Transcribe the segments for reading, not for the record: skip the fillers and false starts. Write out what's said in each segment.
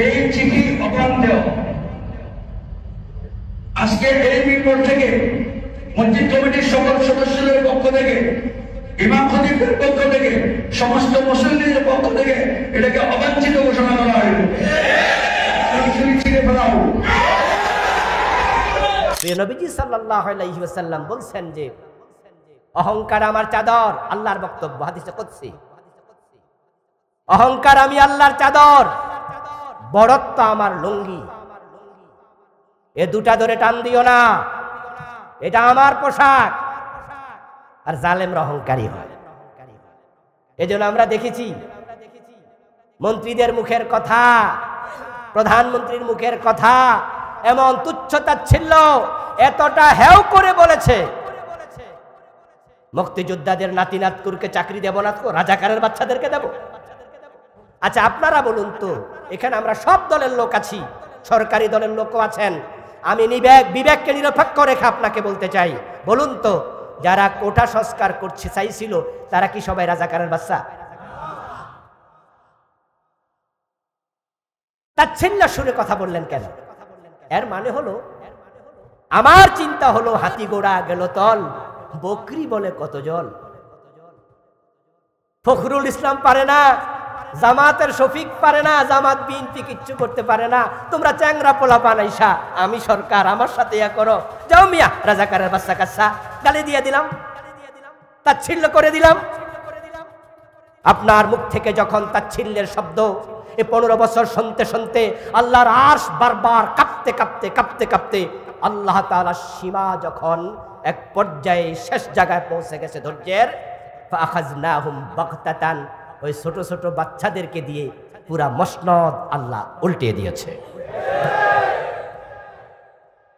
এই চিঠি অবান্তর। আজকে এই মিরপুর থেকে মসজিদ কমিটির সকল সদস্যদের পক্ষ থেকে, ইমাম খতিবের পক্ষ থেকে, সমস্ত মুসল্লিদের পক্ষ থেকে এটাকে অবাঞ্ছিত ঘোষণা করা হইল। নবীজি সাল্লাল্লাহু আলাইহি ওয়াসাল্লাম বলছেন যে অহংকার আমার চাদর, আল্লাহর বক্তব্য হাদিসে কুদসি। অহংকার আমি আল্লাহর চাদর, বড়ত্ব আমার লুঙ্গি। এ দুটা ধরে টান দিও না, এটা আমার পোশাক। আর জালেমরা অহংকারী হয়। এজন্য আমরা দেখেছি মন্ত্রীদের মুখের কথা, প্রধানমন্ত্রীর মুখের কথা এমন তুচ্ছতাচ্ছিল্য এতটা হেও করে বলেছে, মুক্তিযোদ্ধাদের নাতি নাতকুরকে চাকরি দেব না তো রাজাকারের বাচ্চাদেরকে দেব। আচ্ছা আপনারা বলুন তো, এখানে আমরা সব দলের লোক আছি, সরকারি দলের লোকও আছেন। আমি বিবেককে নিরপেক্ষ রেখে আপনাকে বলতে চাই, বলুন তো যারা কোটা সংস্কার করছে চাইছিল তারা কি সবাই রাজাকারের বাচ্চা? তাচ্ছিল্য সুরে কথা বললেন কেন? এর মানে হলো, আমার চিন্তা হলো হাতি গোড়া গেল তল, বকরি বলে কত জল। ফখরুল ইসলাম পারে না, জামাতের শফিক পারে না, জামাত বিএনপি কিচ্ছু করতে পারে না। তোমরা চ্যাংরা পোলা বানাইসা, আমি সরকার, আমার সাথে ইয়া করো, যাও মিয়া রাজাকারের বাচ্চা কাচ্চা। গালি দিয়ে দিলাম, তাচ্ছিল্য করে দিলাম। আপনার মুখ থেকে যখন তাচ্ছিল্যের শব্দ এই 15 বছর শুনতে শুনতে আল্লাহর আরশ বারবার কাঁপতে কাঁপতে কাঁপতে কাঁপতে আল্লাহ তাআলার সীমা যখন এক পর্যায়ে শেষ জায়গায় পৌঁছে গেছে ধৈর্যের, ফাআখাযনাহুম বাগতাতান, ওই ছোট ছোট বাচ্চাদেরকে দিয়ে পুরা মসনদ আল্লাহ উল্টে দিয়েছে।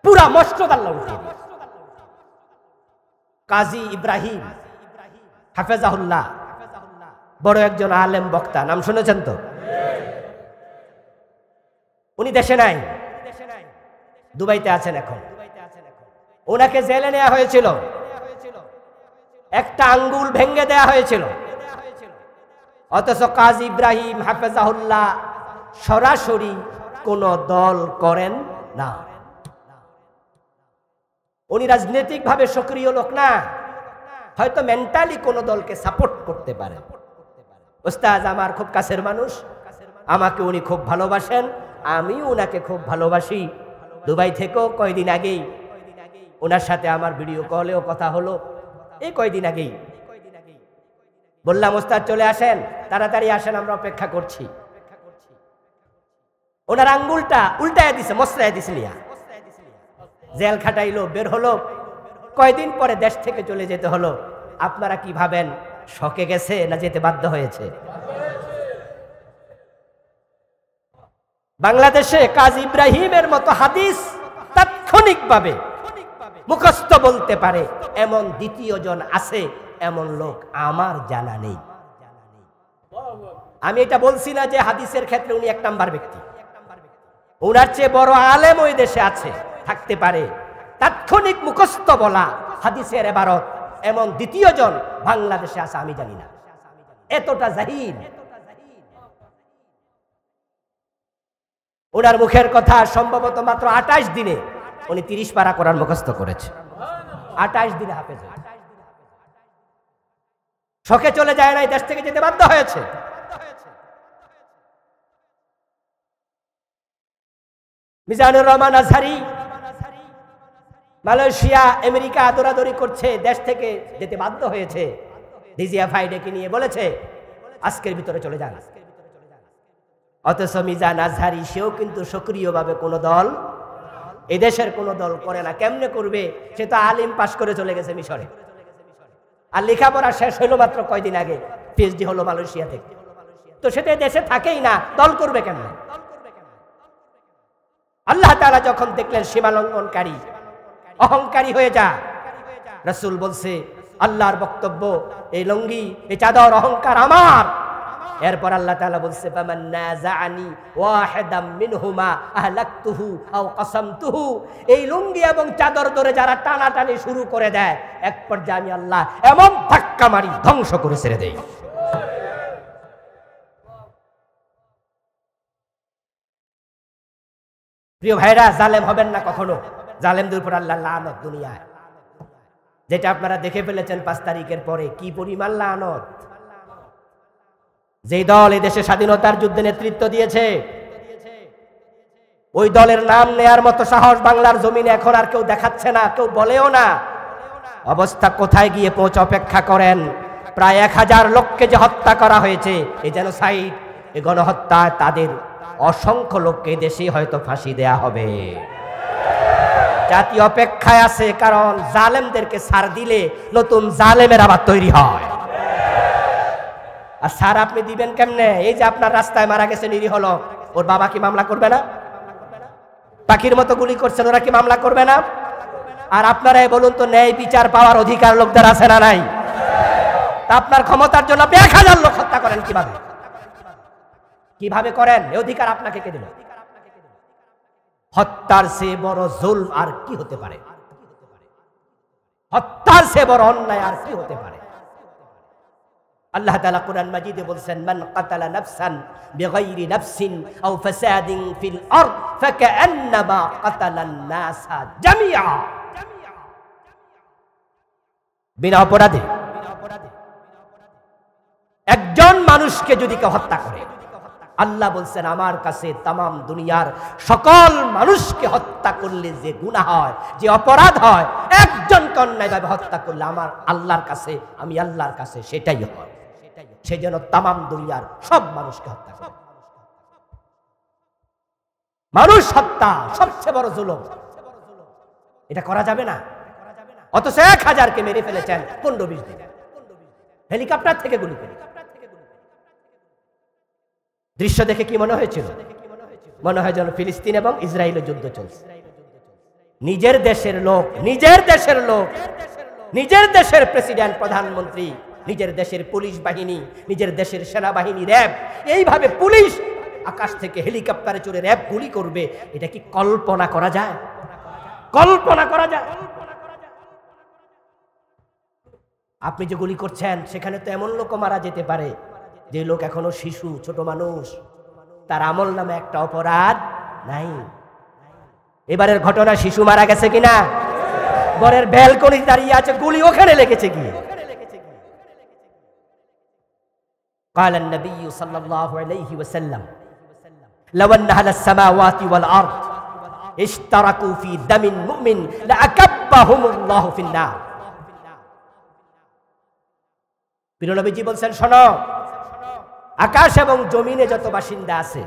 পুরা মসনদ আল্লাহ উল্টে দিয়েছে। কাজী ইব্রাহিম হাফেজাহুল্লাহ বড় একজন আলেম বক্তা, নাম শুনেছেন তো? উনি দেশে নাই, দুবাইতে আছেন এখন। ওনাকে জেলে নেওয়া হয়েছিল, একটা আঙ্গুল ভেঙে দেয়া হয়েছিল। অথচ কাজী ইব্রাহিম হাফেজাহুল্লাহ সরাসরি কোন দল করেন না। উনি রাজনৈতিক ভাবে সক্রিয় লোক না, হয়তো মেন্টালি কোন দলকে সাপোর্ট করতে পারেন। ওস্তাদ আমার খুব কাছের মানুষ, আমাকে উনি খুব ভালোবাসেন, আমি ওনাকে খুব ভালোবাসি। দুবাই থেকেও কয়দিন আগেই ওনার সাথে আমার ভিডিও কলেও কথা হলো। এই কয়দিন আগেই বললাম ওস্তাদ চলে আসেন, তাড়াতাড়ি আসেন, আমরা অপেক্ষা করছি। ওনার আঙ্গুলটা উল্টায় দিছে, মসরায় দিছে, নিয়া জেল খাটাইলো, বের হলো। কয়দিন পরে দেশ থেকে চলে যেতে হলো। আপনারা কি ভাবেন, শকে গেছে না যেতে বাধ্য হয়েছে? বাংলাদেশে কাজী ইব্রাহিমের মতো হাদিস তাৎক্ষণিকভাবে মুখস্থ বলতে পারে এমন দ্বিতীয় জন আছে, এমন লোক আমার জানা নেই। আমি এটা বলছি না যে হাদিসের ক্ষেত্রে উনি 1 নাম্বার ব্যক্তি, ওনার চেয়ে বড় আলেম ওই দেশে আছে, থাকতে পারে। তাৎক্ষণিক মুখস্থ বলা হাদিসের ইবারত এমন দ্বিতীয় জন বাংলাদেশে আছে আমি জানি না, এতটা জাহিল। ওনার মুখের কথা সম্ভবত মাত্র 28 দিনে উনি 30 পারা কোরআন মুখস্থ করেছে। 28 দিনে হাফেজ, শখে চলে যায় নাই, দেশ থেকে যেতে বাধ্য হয়েছে। মিজানুর রহমান আজহারি মালয়েশিয়া আমেরিকা দৌড়াদৌড়ি করছে, দেশ থেকে যেতে বাধ্য হয়েছে। ডিজিএফআই ডেকে নিয়ে বলেছে আজকের ভিতরে চলে যান। অথচ মিজান আজহারি সেও কিন্তু সক্রিয়ভাবে কোনো দল, এদেশের কোনো দল করে না। কেমনে করবে? সে তো আলিম পাশ করে চলে গেছে মিশরে, আর লেখাপড়া শেষ হইল মাত্র কয়দিন আগে, পিএইচডি হলো মালয়েশিয়া থেকে। তো সেটা দেশে থাকেই না, দল করবে কেমনে? আল্লাহ তাআলা যখন দেখলেন সীমা লঙ্ঘনকারী, অহংকারী হয়ে যা, রাসূল বলছে আল্লাহর বক্তব্য, এই লুঙ্গি, এই চাদর অহংকার আমার। এরপর আল্লাহ তাআলা বলছে ফামান নাযাআনি ওয়াহিদাম মিনহুমা আহলাকতুহু আও কাসামতুহু, এই লুঙ্গি এবং চাদর ধরে যারা টানাটানি শুরু করে দেয়, এক পর্যায়ে আমি আল্লাহ এমন ধাক্কা মারি ধ্বংস করে ছেড়ে দেই। প্রিয় ভাইরা, জালেম হবেন না কখনো। জালেমদের উপর আল্লাহ লানত দুনিয়ায়, যেটা আপনারা দেখে ফেলেছেন 5 তারিখের পরে কি পরিমাণ লানত। যেই দল এই দেশে স্বাধীনতার যুদ্ধে নেতৃত্ব দিয়েছে, ওই দলের নাম নেয়ার মতো সাহস বাংলার জমিনে এখন আর কেউ দেখাচ্ছে না, কেউ বলেও না। অবস্থা কোথায় গিয়ে পৌঁছে অপেক্ষা করেন। প্রায় 1000 লোককে যে হত্যা করা হয়েছে, এই জেনোসাইড, এই গণহত্যায় তাদের অসংখ্য লোককে দেশেই হয়তো ফাঁসি দেয়া হবে। জাতি অপেক্ষায় আছে, কারণ জালেমদেরকে ছাড় দিলে নতুন জালেমের আবার তৈরি হয়। আর ছাড় আপনি দিবেন কেমনে? এই যে আপনার রাস্তায় মারা গেছে নিরীহ লোক, ওর বাবা কি মামলা করবে না? পাখির মতো গুলি করছেন, ওরা কি মামলা করবে না? আর আপনারাই বলুন তো, ন্যায় বিচার পাওয়ার অধিকার লোকদের আছে না নাই? আপনার ক্ষমতার জন্য আপনি 1000 লোক হত্যা করেন কিভাবে? কিভাবে করেন? এই অধিকার আপনাকে কে দিল? হত্যার চেয়ে বড় জুলম আর কি হতে পারে? হত্যার চেয়ে বড় অন্যায় আর কি হতে পারে? আল্লাহ তাআলা কুরআন মাজিদে বলছেন, মান কাতালা নাফসান বিগাইরি নাফসিন আও ফাসাদিন ফিল আরদ ফাকান্নামা কাতালান নাসা জামিআ। বিনা অপরাধে একজন মানুষকে যদি কেউ হত্যা করে, আল্লাহ বলছেন আমার কাছে তামাম দুনিয়ার সকল মানুষকে হত্যা করলে যে গুনাহ হয়, যে অপরাধ হয়, একজনকে অন্যায়ভাবে হত্যা করলে আমার আল্লাহর কাছে, আমি আল্লাহর কাছে সেটাই হয়। সেজন্য তামাম দুনিয়ার সব মানুষকে হত্যা করে। মানুষ হত্যা সবচেয়ে বড় জুলুম, এটা করা যাবে না। অথচ 1000কে মেরে ফেলেছেন 15-20 দিন, হেলিকপ্টার থেকে গুলি করে। দৃশ্য দেখে কি মনে হয়েছিল? মনে হয় যেন ফিলিস্তিন এবং ইসরায়েলের যুদ্ধ চলছে। নিজের দেশের লোক, নিজের দেশের লোক, নিজের দেশের প্রেসিডেন্ট, প্রধানমন্ত্রী, নিজের দেশের পুলিশ বাহিনী, নিজের দেশের সেনাবাহিনী, র্যাব, এইভাবে পুলিশ আকাশ থেকে হেলিকপ্টারে চড়ে র্যাব গুলি করবে, এটা কি কল্পনা করা যায়? কল্পনা করা যায়? আপনি যে গুলি করছেন, সেখানে তো এমন লোক মারা যেতে পারে যে লোক এখনো শিশু, ছোট মানুষ, তার আমল নামে একটা অপরাধ নাই। এবারের ঘটনা শিশু মারা গেছে কিনা? ঘরের ব্যালকনি দাঁড়িয়ে আছে, গুলি ওখানে লেগেছে গিয়ে। قال النبي صلى الله عليه وسلم لو ان اهل السماوات والارض اشتركوا في دم مؤمن لاكبهم الله في النار। প্রিয় নবীজি বলছেন, শোনো, আকাশ এবং জমিনে যত বাসিন্দা আছে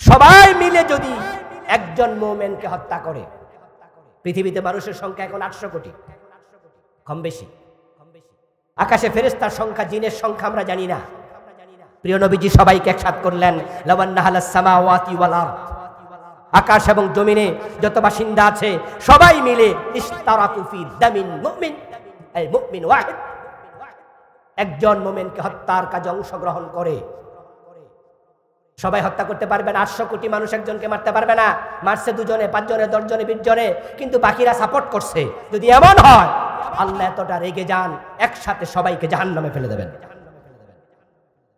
সবাই মিলে যদি একজন মুমিনকে হত্যা করে, পৃথিবীতে মানুষের সংখ্যা এখন 800 কোটি, কম বেশি। আকাশে ফেরেশতার সংখ্যা, জিনের সংখ্যা আমরা জানি না। প্রিয় নবীজি সবাইকে একসাথ করলেন, লাওয়ান্না আলাস সামাওয়াতি ওয়াল আরদ, আকাশ এবং জমিনে যত বাসিন্দা আছে সবাই মিলে ইশতারাকু ফি দামিন মুমিন, এই মুমিন ওয়াহিদ, একজন মুমিনকে হত্যার কাজে অংশগ্রহণ করে। সবাই হত্যা করতে পারবে না, 800 কোটি মানুষ একজনকে মারতে পারবে না। মারছে 2 জনে, 5 জনে, 10 জনে, 20 জনে, কিন্তু বাকিরা সাপোর্ট করছে। যদি এমন হয়, আল্লাহ এতটা রেগে যান, একসাথে সবাইকে জাহান্নামে ফেলে দেবেন।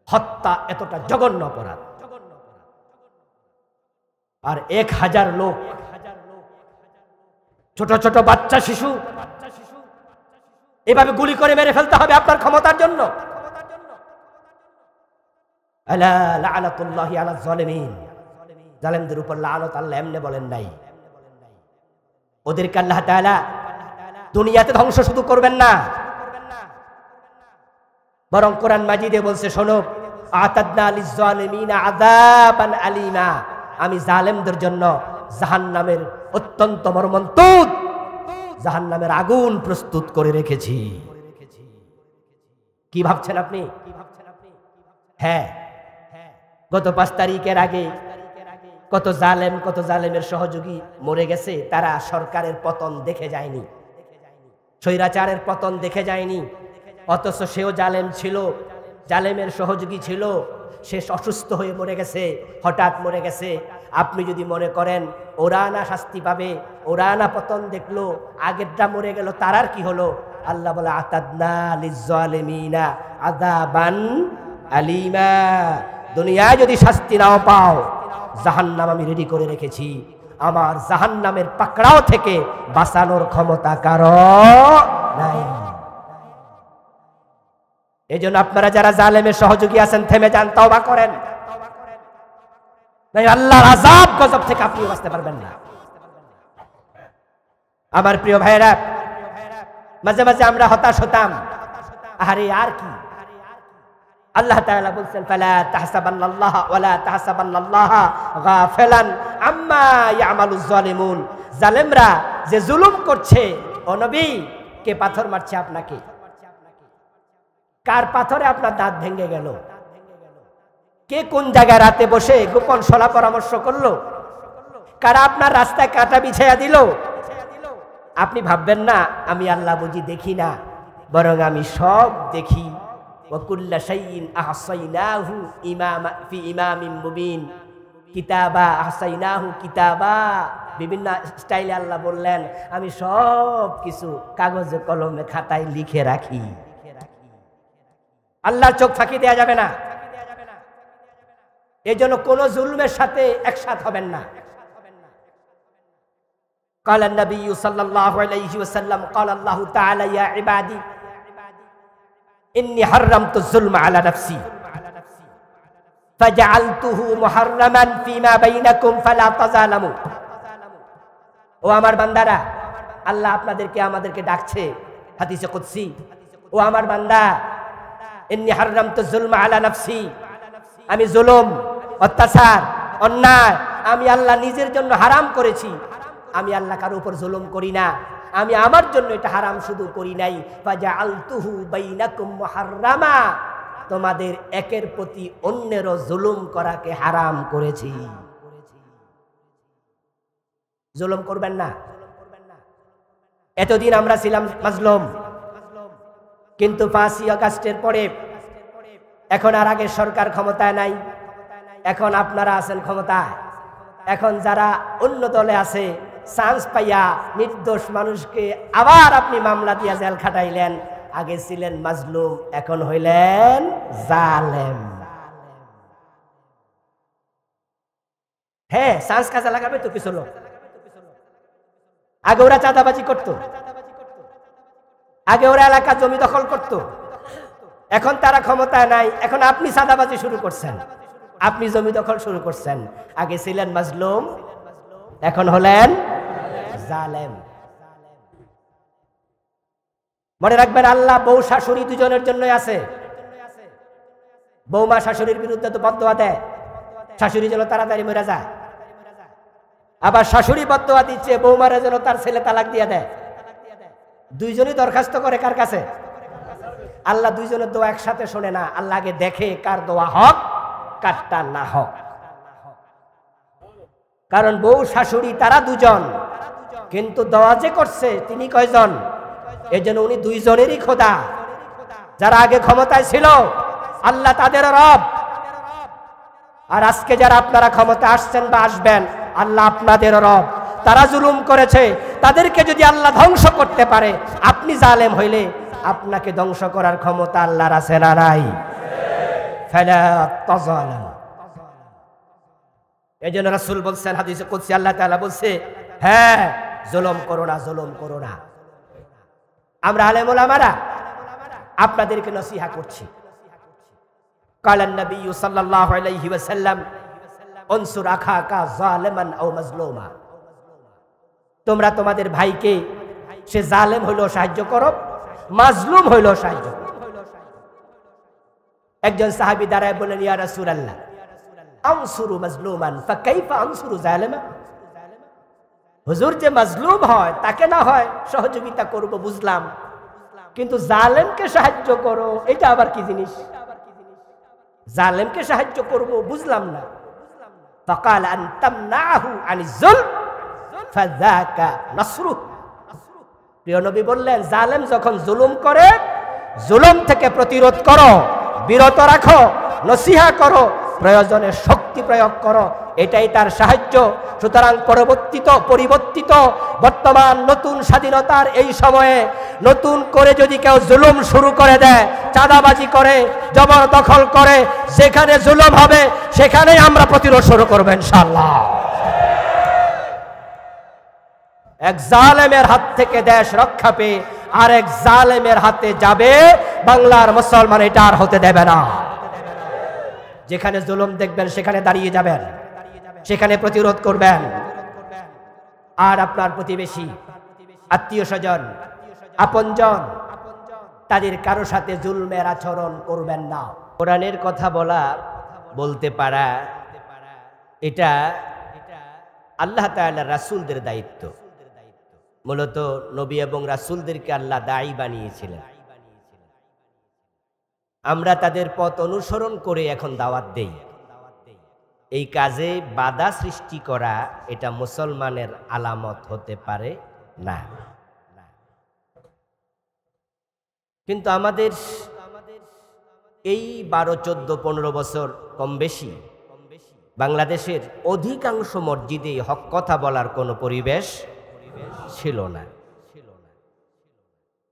হত্যা এতটা জঘন্য অপরাধ। আর 1000 লোক, ছোট ছোট বাচ্চা, শিশু, এভাবে গুলি করে মেরে ফেলতে হবে আপনার ক্ষমতার জন্য? আলা লাআনাতুল্লাহি আলা যালিমিন, জালেমদের উপর লানত আল্লাহ এমনি বলেন নাই। ওদেরকে আল্লাহ তাআলা দুনিয়াতে ধ্বংস শুধু করবেন না, বরং কোরআন মাজিদে বলছে, শোনো, আতাদনা লিয-যালিমিনা আযাবান আলীমা, আমি জালেমদের জন্য জাহান্নামের অত্যন্ত মর্মন্তুদ জাহান্নামের আগুন প্রস্তুত করে রেখেছি। কি ভাবছেন আপনি? হ্যাঁ, গত 5 তারিখের আগে কত জালেম, কত জালেমের সহযোগী মরে গেছে। তারা সরকারের পতন দেখে যায়নি, স্বৈরাচারের পতন দেখে যায়নি, অথচ সেও জালেম ছিল, জালেমের সহযোগী ছিল। সে অসুস্থ হয়ে মরে গেছে, হঠাৎ মরে গেছে। আপনি যদি মনে করেন ওরা না শাস্তি পাবে, ওরা না পতন দেখলো, আগেরটা মরে গেল, তার আর কি হলো? আল্লাহ বলে, আতাদনা লিয-যালিমিনা আযাবান আলীমা, দুনিয়ায় যদি শাস্তি নাও পাও, জাহান্নাম আমি রেডি করে রেখেছি, আমার জাহান্নামের পাকড়াও থেকে বাঁচানোর ক্ষমতা কারো নাই। এজন্য আপনারা যারা জালেমের সহযোগী আছেন থেমে যান, তওবা করেন, নাই আল্লাহর আযাব গজব থেকে আপনি বাঁচতে পারবেন না। আমার প্রিয় ভাইরা, মাঝে মাঝে আমরা হতাশ হতাম, আরে আর কি। আল্লাহ তাআলা বলছেন ফালা তাহসাবান্নাল্লাহা ওয়ালা তাহসাবান্নাল্লাহা গাফিলান আম্মা ইয়ামালুজ জালিমুন। জালেমরা যে জুলুম করছে, ও নবী, কে পাথর মারছে আপনাকে? কার পাথরে আপনার দাঁত ভেঙে গেল? কে কোন জায়গায় রাতে বসে গোপন সলা পরামর্শ করলো? কারা আপনার রাস্তায় কাঁটা বিছাইয়া দিল? আপনি ভাববেন না আমি আল্লাহ বুঝি দেখি না, বরং আমি সব দেখি। ওয়াকুল্লা শাইইন আহসাইনাহু ফি ইমামিন মুবিন, কিতাবা আহসাইনাহু কিতাবা। বিভিন্ন স্টাইলে আল্লাহ বললেন আমি সব কিছু কাগজে কলমে খাতায় লিখে রাখি। আল্লাহর চোখ ফাঁকি দেয়া যাবে না। এই জন্য কোন জুলমের সাথে একসাথ হবেন না। قال النبي صلى الله عليه وسلم قال الله تعالى يا عبادي إني حرمت الظلم على نفسي فجعلته محرما فيما بينكم فلا تظالموا। ও আমার বান্দারা, আল্লাহ আপনাদেরকে আমাদেরকে ডাকছে হাদিসে কুদসি, ও আমার বান্দা, ইন্নী হাররামতু যুলমা আলা নাফসি, আমি জুলুম, অত্যাচার, অন্যায় আমি আল্লাহ নিজের জন্য হারাম করেছি। আমি আল্লাহ কারো উপর জুলুম করি না, আমি আমার জন্য এটা হারাম শুধু করি নাই, ফাজআলতুহু বাইনাকুম মুহাররামা, তোমাদের একের প্রতি অন্যেরও জুলুম করাকে হারাম করেছি। জুলুম করবেন না। এতদিন আমরা ছিলাম মাজলুম, কিন্তু 5ই আগস্টের পরে এখন আর আগের সরকার ক্ষমতায় নাই, এখন আপনারা আছেন ক্ষমতায়। এখন যারা অন্য দলে আছে, চান্স পাইয়া নির্দোষ মানুষকে আবার আপনি মামলা দিয়া জেল খাটাইলেন। আগে ছিলেন মাজলুম, এখন হইলেন জালেম। হ্যাঁ, চান্স কাজে লাগাবে তো কিছু লোক। আগে ওরা চাঁদাবাজি করত, আগে ওরা এলাকা জমি দখল করত, এখন তারা ক্ষমতায় নাই, এখন আপনি চাঁদাবাজি শুরু করছেন, আপনি জমি দখল শুরু করছেন। আগে ছিলেন মাজলুম, এখন হলেন জালেম। মনে রাখবেন আল্লাহ বউ শাশুড়ি দুজনের জন্যই আছে। বৌমা শাশুড়ির বিরুদ্ধে তো বদদোয়া দেয়, শাশুড়ি যেন তাড়াতাড়ি মরে যায়। আবার শাশুড়ি বদদোয়া দিচ্ছে বৌমারা যেন তার ছেলে তালাক দিয়ে দেয়। দুইজনই দরখাস্ত করে কার কাছে? আল্লাহ দুইজনের দোয়া একসাথে শোনে না, আল্লাহ আগে দেখে কার দোয়া হক কারটা না হক। কারণ বউ শাশুড়ি তারা দুজন, কিন্তু দোয়া যে করছে তিনি কয়জন? এই জন্য উনি দুইজনেরই খোদা। যারা আগে ক্ষমতায় ছিল আল্লাহ তাদের রব, আর আজকে যারা আপনারা ক্ষমতা আসছেন বা আসবেন আল্লাহ আপনাদের রব। তারা জুলুম করেছে, তাদেরকে যদি আল্লাহ ধ্বংস করতে পারে, আপনি জালেম হইলে আপনাকে ধ্বংস করার ক্ষমতা আল্লাহর আছে না নাই? ফালা তাযালামু। এজন্য রাসূল বলছেন হাদিসে কুদসি, আল্লাহ তাআলা বলছে, হ্যাঁ জুলুম করো না, জুলুম করো না। আমরা আলেম ওলামারা আপনাদেরকে নসিহত করছি। কালান নবী সাল্লাল্লাহু আলাইহি ওয়াসাল্লাম উনসুর আখাকা যালিমান আও মাজলুমা, তোমরা তোমাদের ভাইকে সে জালেম হইলেও সাহায্য করো, মাজলুম হইলেও সাহায্য করো। একজন সাহাবী দাঁড়ায় বলেন, ইয়া রাসূলুল্লাহ আনসুরু মাজলুমান ফাকাইফা আনসুরু জালিমা। হুজুর, যে মাজলুম হয় তাকে না হয় সহযোগিতা করব বুঝলাম, কিন্তু জালেমকে সাহায্য করো এটা আবার কি জিনিস? জালেমকে সাহায্য করব বুঝলাম না। ফাকাল আন তামনাহু আনিজ যুলম ফাযাকা নাসরু। প্রিয় নবী বললেন, জালেম যখন জুলুম করে, জুলুম থেকে প্রতিরোধ করো, বিরত রাখো, নসিহত করো, প্রয়োজনে শক্তি প্রয়োগ করো, এটাই তার সাহায্য। সুতরাং পরিবর্তিত বর্তমান নতুন স্বাধীনতার এই সময়ে নতুন করে যদি কেউ জুলুম শুরু করে দেয়, চাঁদাবাজি করে, জবরদখল করে, যেখানে জুলুম হবে সেখানেই আমরা প্রতিরোধ শুরু করব ইনশাআল্লাহ। এক জালেমের হাত থেকে দেশ রক্ষা পেয়ে আরেক জালেমের হাতে যাবে, বাংলার মুসলমান এটা আর হতে দেবে না। যেখানে জুলুম দেখবেন সেখানে দাঁড়িয়ে যাবেন, সেখানে প্রতিরোধ করবেন। আর আপনার প্রতিবেশী, আত্মীয় স্বজন, আপনজন, তাদের কারো সাথে জুলমের আচরণ করবেন না। কোরআনের কথা বলতে পারা এটা আল্লাহ তাআলা রাসূলদের দায়িত্ব। মূলত নবী এবং রাসূলদেরকে আল্লাহ দায়ী বানিয়েছিলেন। আমরা তাদের পথ অনুসরণ করে এখন দাওয়াত দেই। এই কাজে বাধা সৃষ্টি করা এটা মুসলমানের আলামত হতে পারে না। কিন্তু আমাদের এই 12, 14, 15 বছর কম বেশি বাংলাদেশের অধিকাংশ মসজিদে হক কথা বলার কোনো পরিবেশ ছিল না।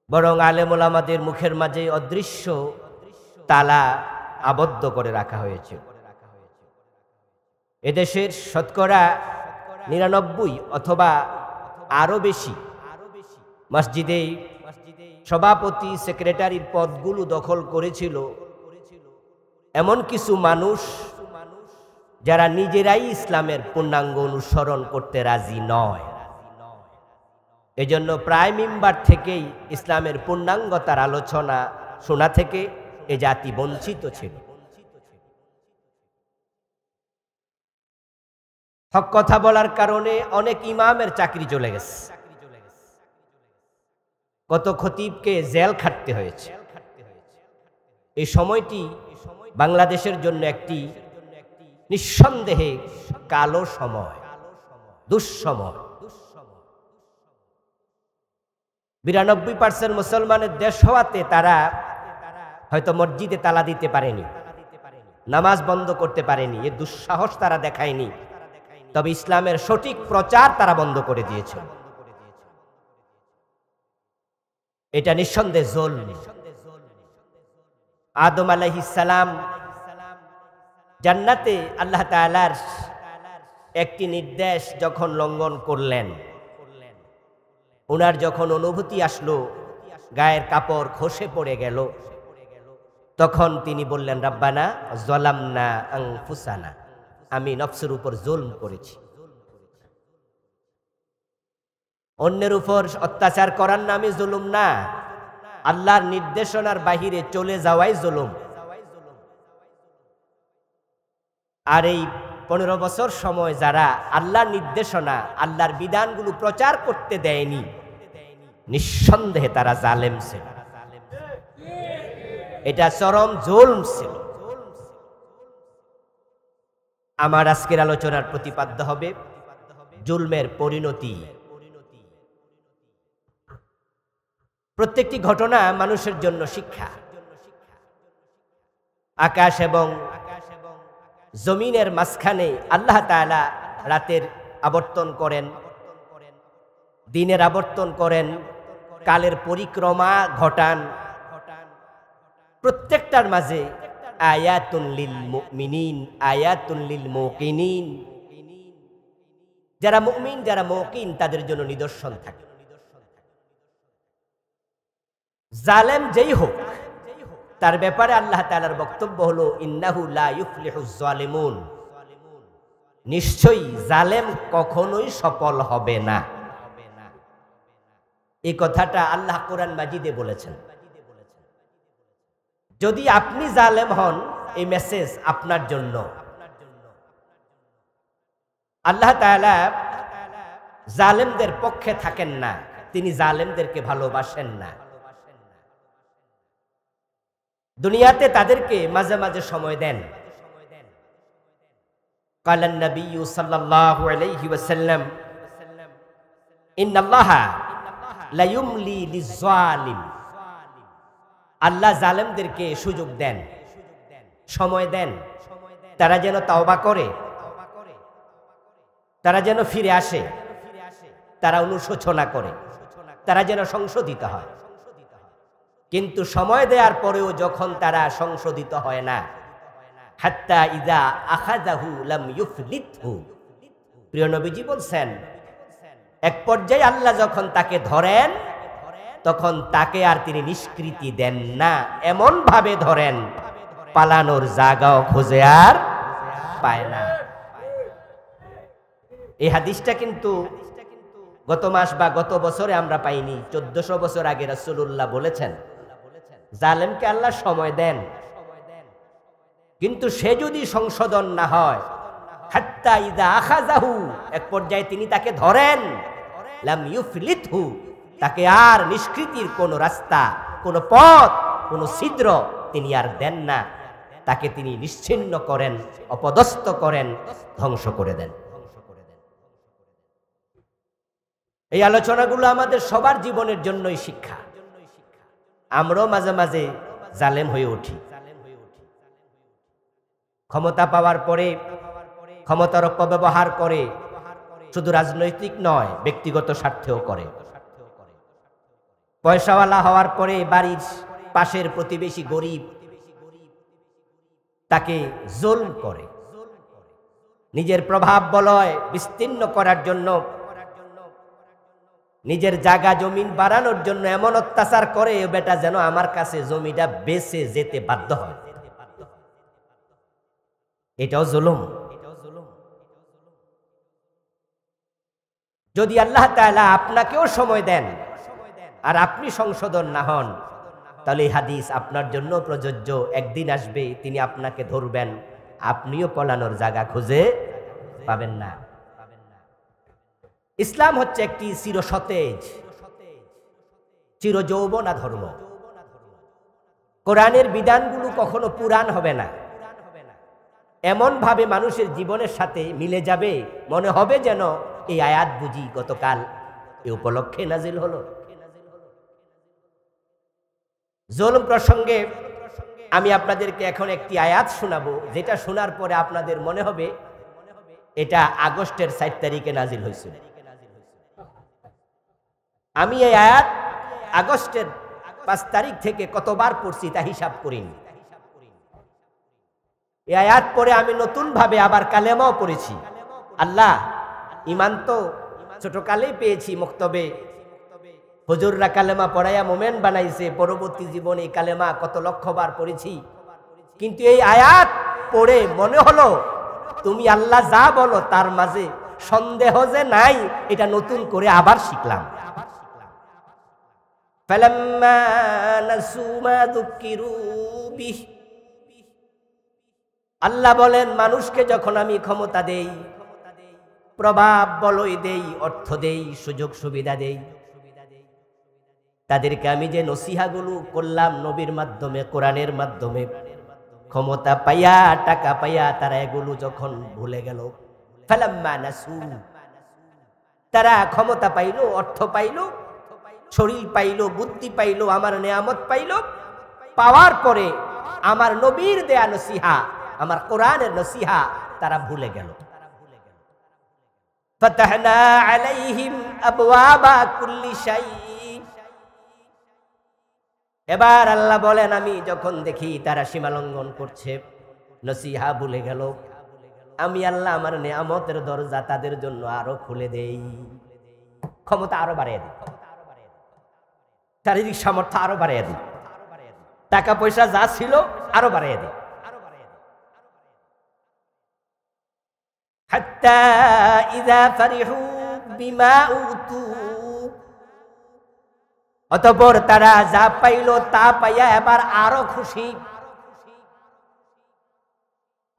বরং আলেম ওলামাদের মুখের মাঝে অদৃশ্য তালা আবদ্ধ করে রাখা হয়েছে। এদেশের শতকরা 99 অথবা আরো বেশি মসজিদে সভাপতি, সেক্রেটারির পদগুলো দখল করেছিল এমন কিছু মানুষ যারা নিজেরাই ইসলামের পূর্ণাঙ্গ অনুসরণ করতে রাজি নয়। এজন্য প্রায় মিম্বার থেকেই ইসলামের পূর্ণাঙ্গতার আলোচনা শোনা থেকে এ জাতি বঞ্চিত ছিল। হক কথা বলার কারণে অনেক ইমামের চাকরি চলে গেছে, কত খতিবকে জেল খাটতে হয়েছে। এই সময়টি বাংলাদেশের জন্য একটি নিঃসন্দেহে কালো সময়, দুঃসময়। 92% মুসলমানের দেশ হওয়াতে তারা হয়তো মসজিদে তালা দিতে পারেনি, নামাজ বন্ধ করতে পারেনি, এ দুঃসাহস তারা দেখায়নি। তবে ইসলামের সঠিক প্রচার তারা বন্ধ করে দিয়েছে। এটা নিঃসন্দেহে জুলম। আদম আলাইহিস সালাম জান্নাতে আল্লাহ তাআলার একটি নির্দেশ যখন লঙ্ঘন করলেন, ওনার যখন অনুভূতি আসলো, গায়ের কাপড় খসে পড়ে গেল, তখন তিনি বললেন, রাব্বানা যালামনা আনফুসানা, আমি নফসের উপর জুলম করেছি। অন্যের উপর অত্যাচার করার নামে জুলুম না, আল্লাহর নির্দেশনার বাহিরে চলে যাওয়াই জুলুম। আর এই 15 বছর সময় যারা আল্লাহর নির্দেশনা, আল্লাহর বিধানগুলো প্রচার করতে দেয়নি, নিঃসন্দেহে তারা জালেম ছিল। এটা চরম জুলম ছিল। আমার আজকের আলোচনার প্রতিপাদ্য হবে জুলমের পরিণতি। প্রত্যেকটি ঘটনা মানুষের জন্য শিক্ষা। আকাশ এবং জমিনের মাঝখানে আল্লাহ তাআলা রাতের আবর্তন করেন, দিনের আবর্তন করেন, কালের পরিক্রমা ঘটান। প্রত্যেকটার মাঝে আয়াতুন লিল মুমিনিন, আয়াতুন লিল মুকিনিন। যারা মুমিন, যারা মুকিন, তাদের জন্য নিদর্শন থাকে। জালেম যেই হোক, তার ব্যাপারে আল্লাহ তাআলার বক্তব্য হলো ইন্নাহু লা ইউফলিহুজ জালিমুন, নিশ্চয়ই জালেম কখনোই সফল হবে না। এই কথাটা আল্লাহ কোরআন মাজিদে বলেছেন। যদি আপনি জালেম হন, এই মেসেজ আপনার জন্য। আল্লাহ তাআলা জালেমদের পক্ষে থাকেন না, তিনি জালেমদেরকে ভালোবাসেন না। দুনিয়াতে তাদেরকে মাঝে মাঝে সময় দেন। কালান নবী সাল্লাল্লাহু আলাইহি ওয়াসাল্লাম ইন্নাল্লাহা লা ইউমলি লিয-যালিম, আল্লাহ জালেমদেরকে সুযোগ দেন, সময় দেন, তারা যেন তাওবা করে, তারা যেন ফিরে আসে, তারা অনুশোচনা করে, তারা যেন সংশোধিত হয়। কিন্তু সময় দেওয়ার পরেও যখন তারা সংশোধিত হয় না, হাত্তা ইযা আখাযাহু লাম ইউফলিতহু, প্রিয় নবীজি বলছেন এক পর্যায়ে আল্লাহ যখন তাকে ধরেন তখন তাকে আর তিনি নিষ্কৃতি দেন না, এমন ভাবে ধরেন পালানোর জায়গাও খুঁজে আর পায় না। এই হাদিসটা কিন্তু গত মাস বা গত বছরে আমরা পাইনি, 1400 বছর আগে রাসূলুল্লাহ বলেছেন জালেমকে আল্লাহ সময় দেন, কিন্তু সে যদি সংশোধন না হয়, হাত্তা ইযা আখাযাহু, এক পর্যায়ে তিনি তাকে ধরেন, লাম ইউফলিতহু, তাকে আর নিষ্কৃতির কোন রাস্তা, কোন পথ, কোন ছিদ্র তিনি আর দেন না, তাকে তিনি নিশ্চিহ্ন করেন, অপদস্থ করেন, ধ্বংস করে দেন। এই আলোচনাগুলো আমাদের সবার জীবনের জন্যই শিক্ষা। আমরাও মাঝে মাঝে জালেম হয়ে উঠি। ক্ষমতা পাওয়ার পরে ক্ষমতার অপব্যবহার করে, শুধু রাজনৈতিক নয় ব্যক্তিগত স্বার্থেও করে। পয়সাওয়ালা হওয়ার পরে বাড়ির পাশের প্রতিবেশী গরিব তাকে জুলম করে, নিজের প্রভাব বলয় বিস্তীর্ণ করার জন্য, নিজের জায়গা জমিন বাড়ানোর জন্য এমন অত্যাচার করে বেটা যেন আমার কাছে জমিটা বেচে যেতে বাধ্য হয়। এটাও জুলুম। যদি আল্লাহ তাআলা আপনাকেও সময় দেন আর আপনি সংশোধন না হন, তাহলে এই হাদিস আপনার জন্য প্রযোজ্য। একদিন আসবে তিনি আপনাকে ধরবেন, আপনিও পলানোর জায়গা খুঁজে পাবেন না। ইসলাম হচ্ছে একটি চিরসতেজ, চিরযৌবনা ধর্ম। কোরআনের বিধানগুলো কখনো পুরান হবে না, এমন ভাবে মানুষের জীবনের সাথে মিলে যাবে, মনে হবে যেন এই আয়াত বুঝি গতকাল এই উপলক্ষে নাজিল হলো। জুলুম প্রসঙ্গে আমি আপনাদেরকে এখন একটি আয়াত শোনাবো, যেটা শোনার পরে আপনাদের মনে হবে এটা আগস্টের 4 তারিখে নাজিল হয়েছিল। আমি এই আয়াত আগস্টের 5 তারিখ থেকে কতবার পড়ছি তা হিসাব করিনি। এই আয়াত পরে আমি নতুন ভাবে আবার কালেমাও পড়েছি। আল্লাহ, ইমান তো ছোটকালেই পেয়েছি, মক্তবে হুজুররা কালেমা পড়াইয়া মোমেন বানাইছে, পরবর্তী জীবনে এই কালেমা কত লক্ষবার পড়েছি, কিন্তু এই আয়াত পড়ে মনে হলো তুমি আল্লাহ যা বলো তার মাঝে সন্দেহ যে নাই, এটা নতুন করে আবার শিখলাম। ফালাম্মা নাসু মা যুকিরু বিহ, আল্লাহ বলেন মানুষকে যখন আমি ক্ষমতা দেই, প্রভাব বলয় দেই, অর্থ দেই, সুযোগ সুবিধা দেই, তাদেরকে আমি যে নসিহাগুলো করলাম নবীর মাধ্যমে, কোরআনের মাধ্যমে, ক্ষমতা পাইয়া টাকা পাইয়া তারা এগুলো যখন ভুলে গেল, ফালাম্মা নাসু, তারা ক্ষমতা পাইল, অর্থ পাইল, শরীর পাইল, বুদ্ধি পাইল, আমার নেয়ামত পাইল, পাওয়ার পরে আমার নবীর দেয়া নসিহা, আমার কোরআনের নসিহা তারা ভুলে গেল। ফাতাহনা আলাইহিম আবওয়াবা কুল্লি শাই, এবার আল্লাহ বলেন আমি যখন দেখি তারা সীমালঙ্ঘন করছে, নসিহা ভুলে গেল, আমি আল্লাহ আমার নেয়ামতের দরজা তাদের জন্য আরো খুলে দেই, ক্ষমতা আরো বাড়িয়ে দিই, শারীরিক সামর্থ্য আরো বাড়িয়ে দিই, টাকা পয়সা যা ছিল আরো বাড়িয়ে দিই। হাত্তা ইযা ফারিহু বিমা উতু, অতঃপর তারা যা পাইল তা পাইয়া এবার আরো খুশি,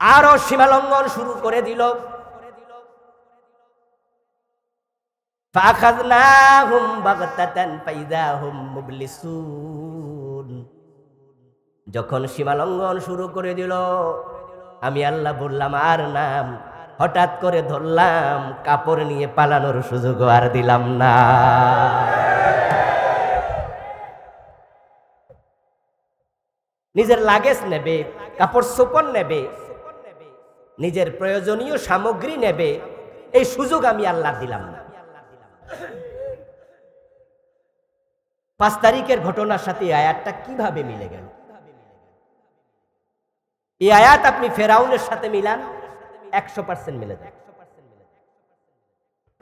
আরো সীমালঙ্ঘন শুরু করে দিল। ফাখাযনাহুম বাগতাতান ফাইযা হুম মুবলিসুন, যখন সীমালঙ্ঘন শুরু করে দিল আমি আল্লাহ বললাম আর নাম, হঠাৎ করে ধরলাম, কাপড় নিয়ে পালানোর সুযোগ আর দিলাম না। নিজের লাগেজ নেবে, কাপড় চোপড় নেবে, নিজের প্রয়োজনীয় সামগ্রী নেবে, এই সুযোগ আমি আল্লাহ দিলাম না। 5 তারিখের ঘটনার সাথে এই আয়াতটা কিভাবে মিলে গেল? এই আয়াত আপনি ফেরাউনের সাথে মিলান, 100% মিলে যায়।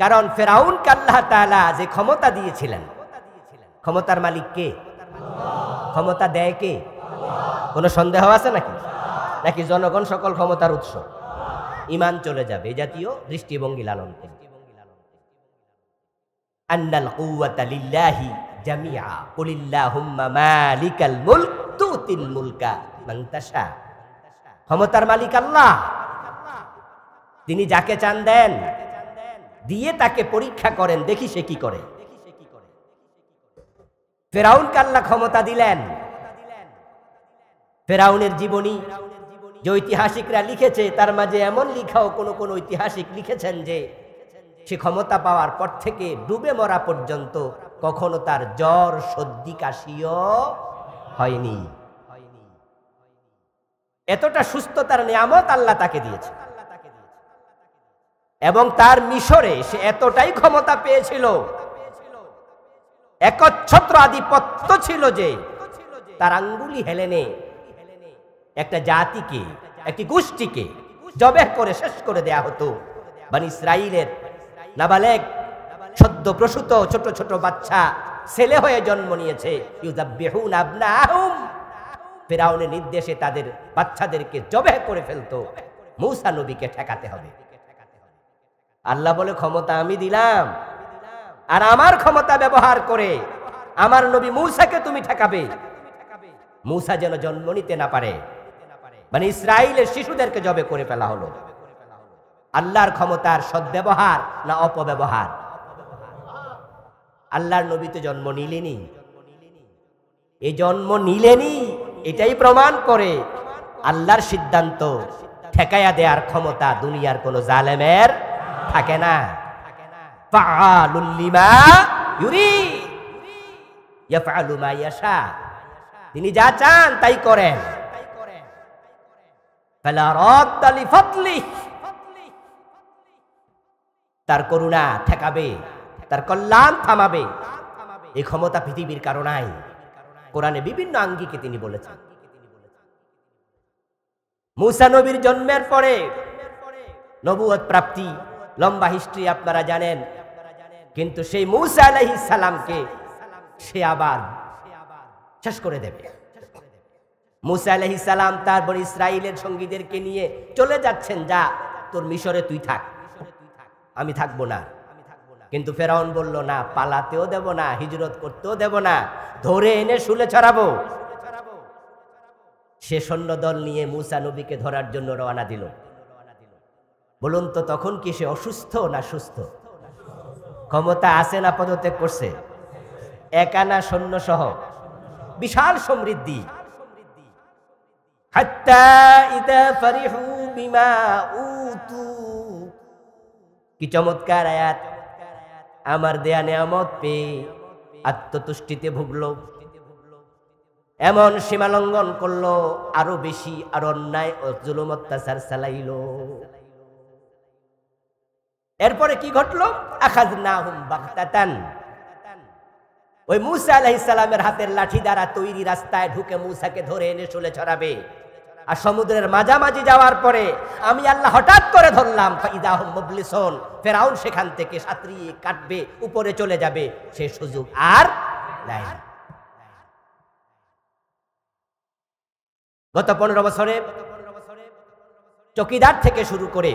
কারণ ফেরাউনকে আল্লাহ তাআলা যে ক্ষমতা দিয়েছিলেন, ক্ষমতার মালিক কে? ক্ষমতা দেয় কে? কোনো সন্দেহ আছে নাকি? নাকি জনগণ সকল ক্ষমতার উৎস? ঈমান চলে যাবে এই জাতীয় দৃষ্টিভঙ্গি লালন করুন। আন্নাল কুওয়াতা লিল্লাহি জামিআ কুলিল্লাহুম্মা মালিকাল মুলক তুতিল মুলকা মান তাশা। ক্ষমতার মালিক আল্লাহ, তিনি যাকে চান দেন, দিয়ে তাকে পরীক্ষা করেন, দেখি সে কি করে। ফেরাউনকে আল্লাহ ক্ষমতা দিলেন। ফেরাউনের জীবনী যে ঐতিহাসিকরা লিখেছে তার মাঝে এমন লিখাও কোন ঐতিহাসিক লিখেছেন যে সে ক্ষমতা পাওয়ার পর থেকে ডুবে মরা পর্যন্ত কখনো তার জ্বর সর্দি কাশিও হয়নি। এতটা সুস্থতার নিয়ামত আল্লাহ তাকে দিয়েছে। এবং তার মিশরে সে এতটাই ক্ষমতা পেয়েছিল, একচ্ছত্র আধিপত্য ছিল যে তার আঙ্গুলি হেলেনে একটা জাতিকে, একটি গোষ্ঠীকে জবেহ করে শেষ করে দেয়া হতো। বনি ইসরাইলের নাবালেগ সদ্য প্রসূত ছোট ছোট বাচ্চা ছেলে হয়ে জন্ম নিয়েছে, ইউযাব্বিহুনা আবনাহুম, ফিরআউনের নির্দেশে তাদের বাচ্চাদেরকে জবেহ করে ফেলতো। মূসা নবীকে ঠেকাতে হবে। আল্লাহ বলে ক্ষমতা আমি দিলাম, আর আমার ক্ষমতা ব্যবহার করে আমার নবী মূসাকে তুমি ঠেকাবে। মূসা যেন জন্ম নিতে না পারে, মানে ইসরাইলের শিশুদেরকে জবে করে ফেলা হলো। আল্লাহর ক্ষমতার সদ্ব্যবহার না অপব্যবহার? আল্লাহর নবী তো জন্ম নিলেনি, এই জন্ম নিলেনি, এটাই প্রমাণ করে আল্লাহর সিদ্ধান্ত ঠেকায়া দেওয়ার ক্ষমতা দুনিয়ার কোন জালেমের থাকে না। ফাআলুল লিমা ইউরিদ ইয়াফআলু মা ইয়াশা, তিনি যা চান তাই করেন। ফালা রাদ্দা লিফাদলিহি, তার করুণা ঠেকাবে, তার কল্যাণ থামাবে, এই ক্ষমতা পৃথিবীর কারো নাই। কোরআনে বিভিন্ন আঙ্গিকে তিনি বলেছেন। মূসা নবীর জন্মের পরে নবুয়ত প্রাপ্তি, লম্বা হিস্ট্রি আপনারা জানেন। কিন্তু সেই মূসা আলাইহিস সালামকে সে আবার শেষ করে দেবে। মূসা আলাইহিস সালাম তার বনি ইসরাইলের সঙ্গীদেরকে নিয়ে চলে যাচ্ছেন, যা তোর মিশরে তুই থাক, আমি থাকবো না। কিন্তু ফেরাউন বলল না, পালাতেও দেব না, হিজরত করতেও দেব না, ধরে এনে শুলে চড়াবো। সে সৈন্যদল নিয়ে মূসা নবীকে ধরার জন্য রওনা দিল। বলুন তো তখন কি সে অসুস্থ না সুস্থ? ক্ষমতা আছে না পদত্যাগ করছে? একানা সৈন্য সহ বিশাল সমৃদ্ধি। হাত্তা ইদা ফারিহু বিমা উতু, কি চমৎকার আয়াত! আমার দেয়া নিয়ামত পেয়ে আত্মতুষ্টিতে ভুগলো, এমন সীমালঙ্ঘন করলো, আরো বেশি আর অন্যায় ও জুলুম অত্যাচার চালাইলো। এরপরে কি ঘটলো? আখাযনাহুম বাগতাতান, ওই মূসা আলাইহিস সালামের হাতের লাঠি দ্বারা তৈরি রাস্তায় ঢুকে মূসাকে ধরে এনে শুলে ছড়াবে। আর সমুদ্রের মাঝামাঝি যাওয়ার পরে আমি আল্লাহ হঠাৎ করে ধরলাম, ফাইদাহুম মুবলিসুন, ফেরাউন সেখান থেকে সাঁতরিয়ে কাটবে, উপরে চলে যাবে, সে সুযোগ আর নাই। গত 15 বছরে চকিদার থেকে শুরু করে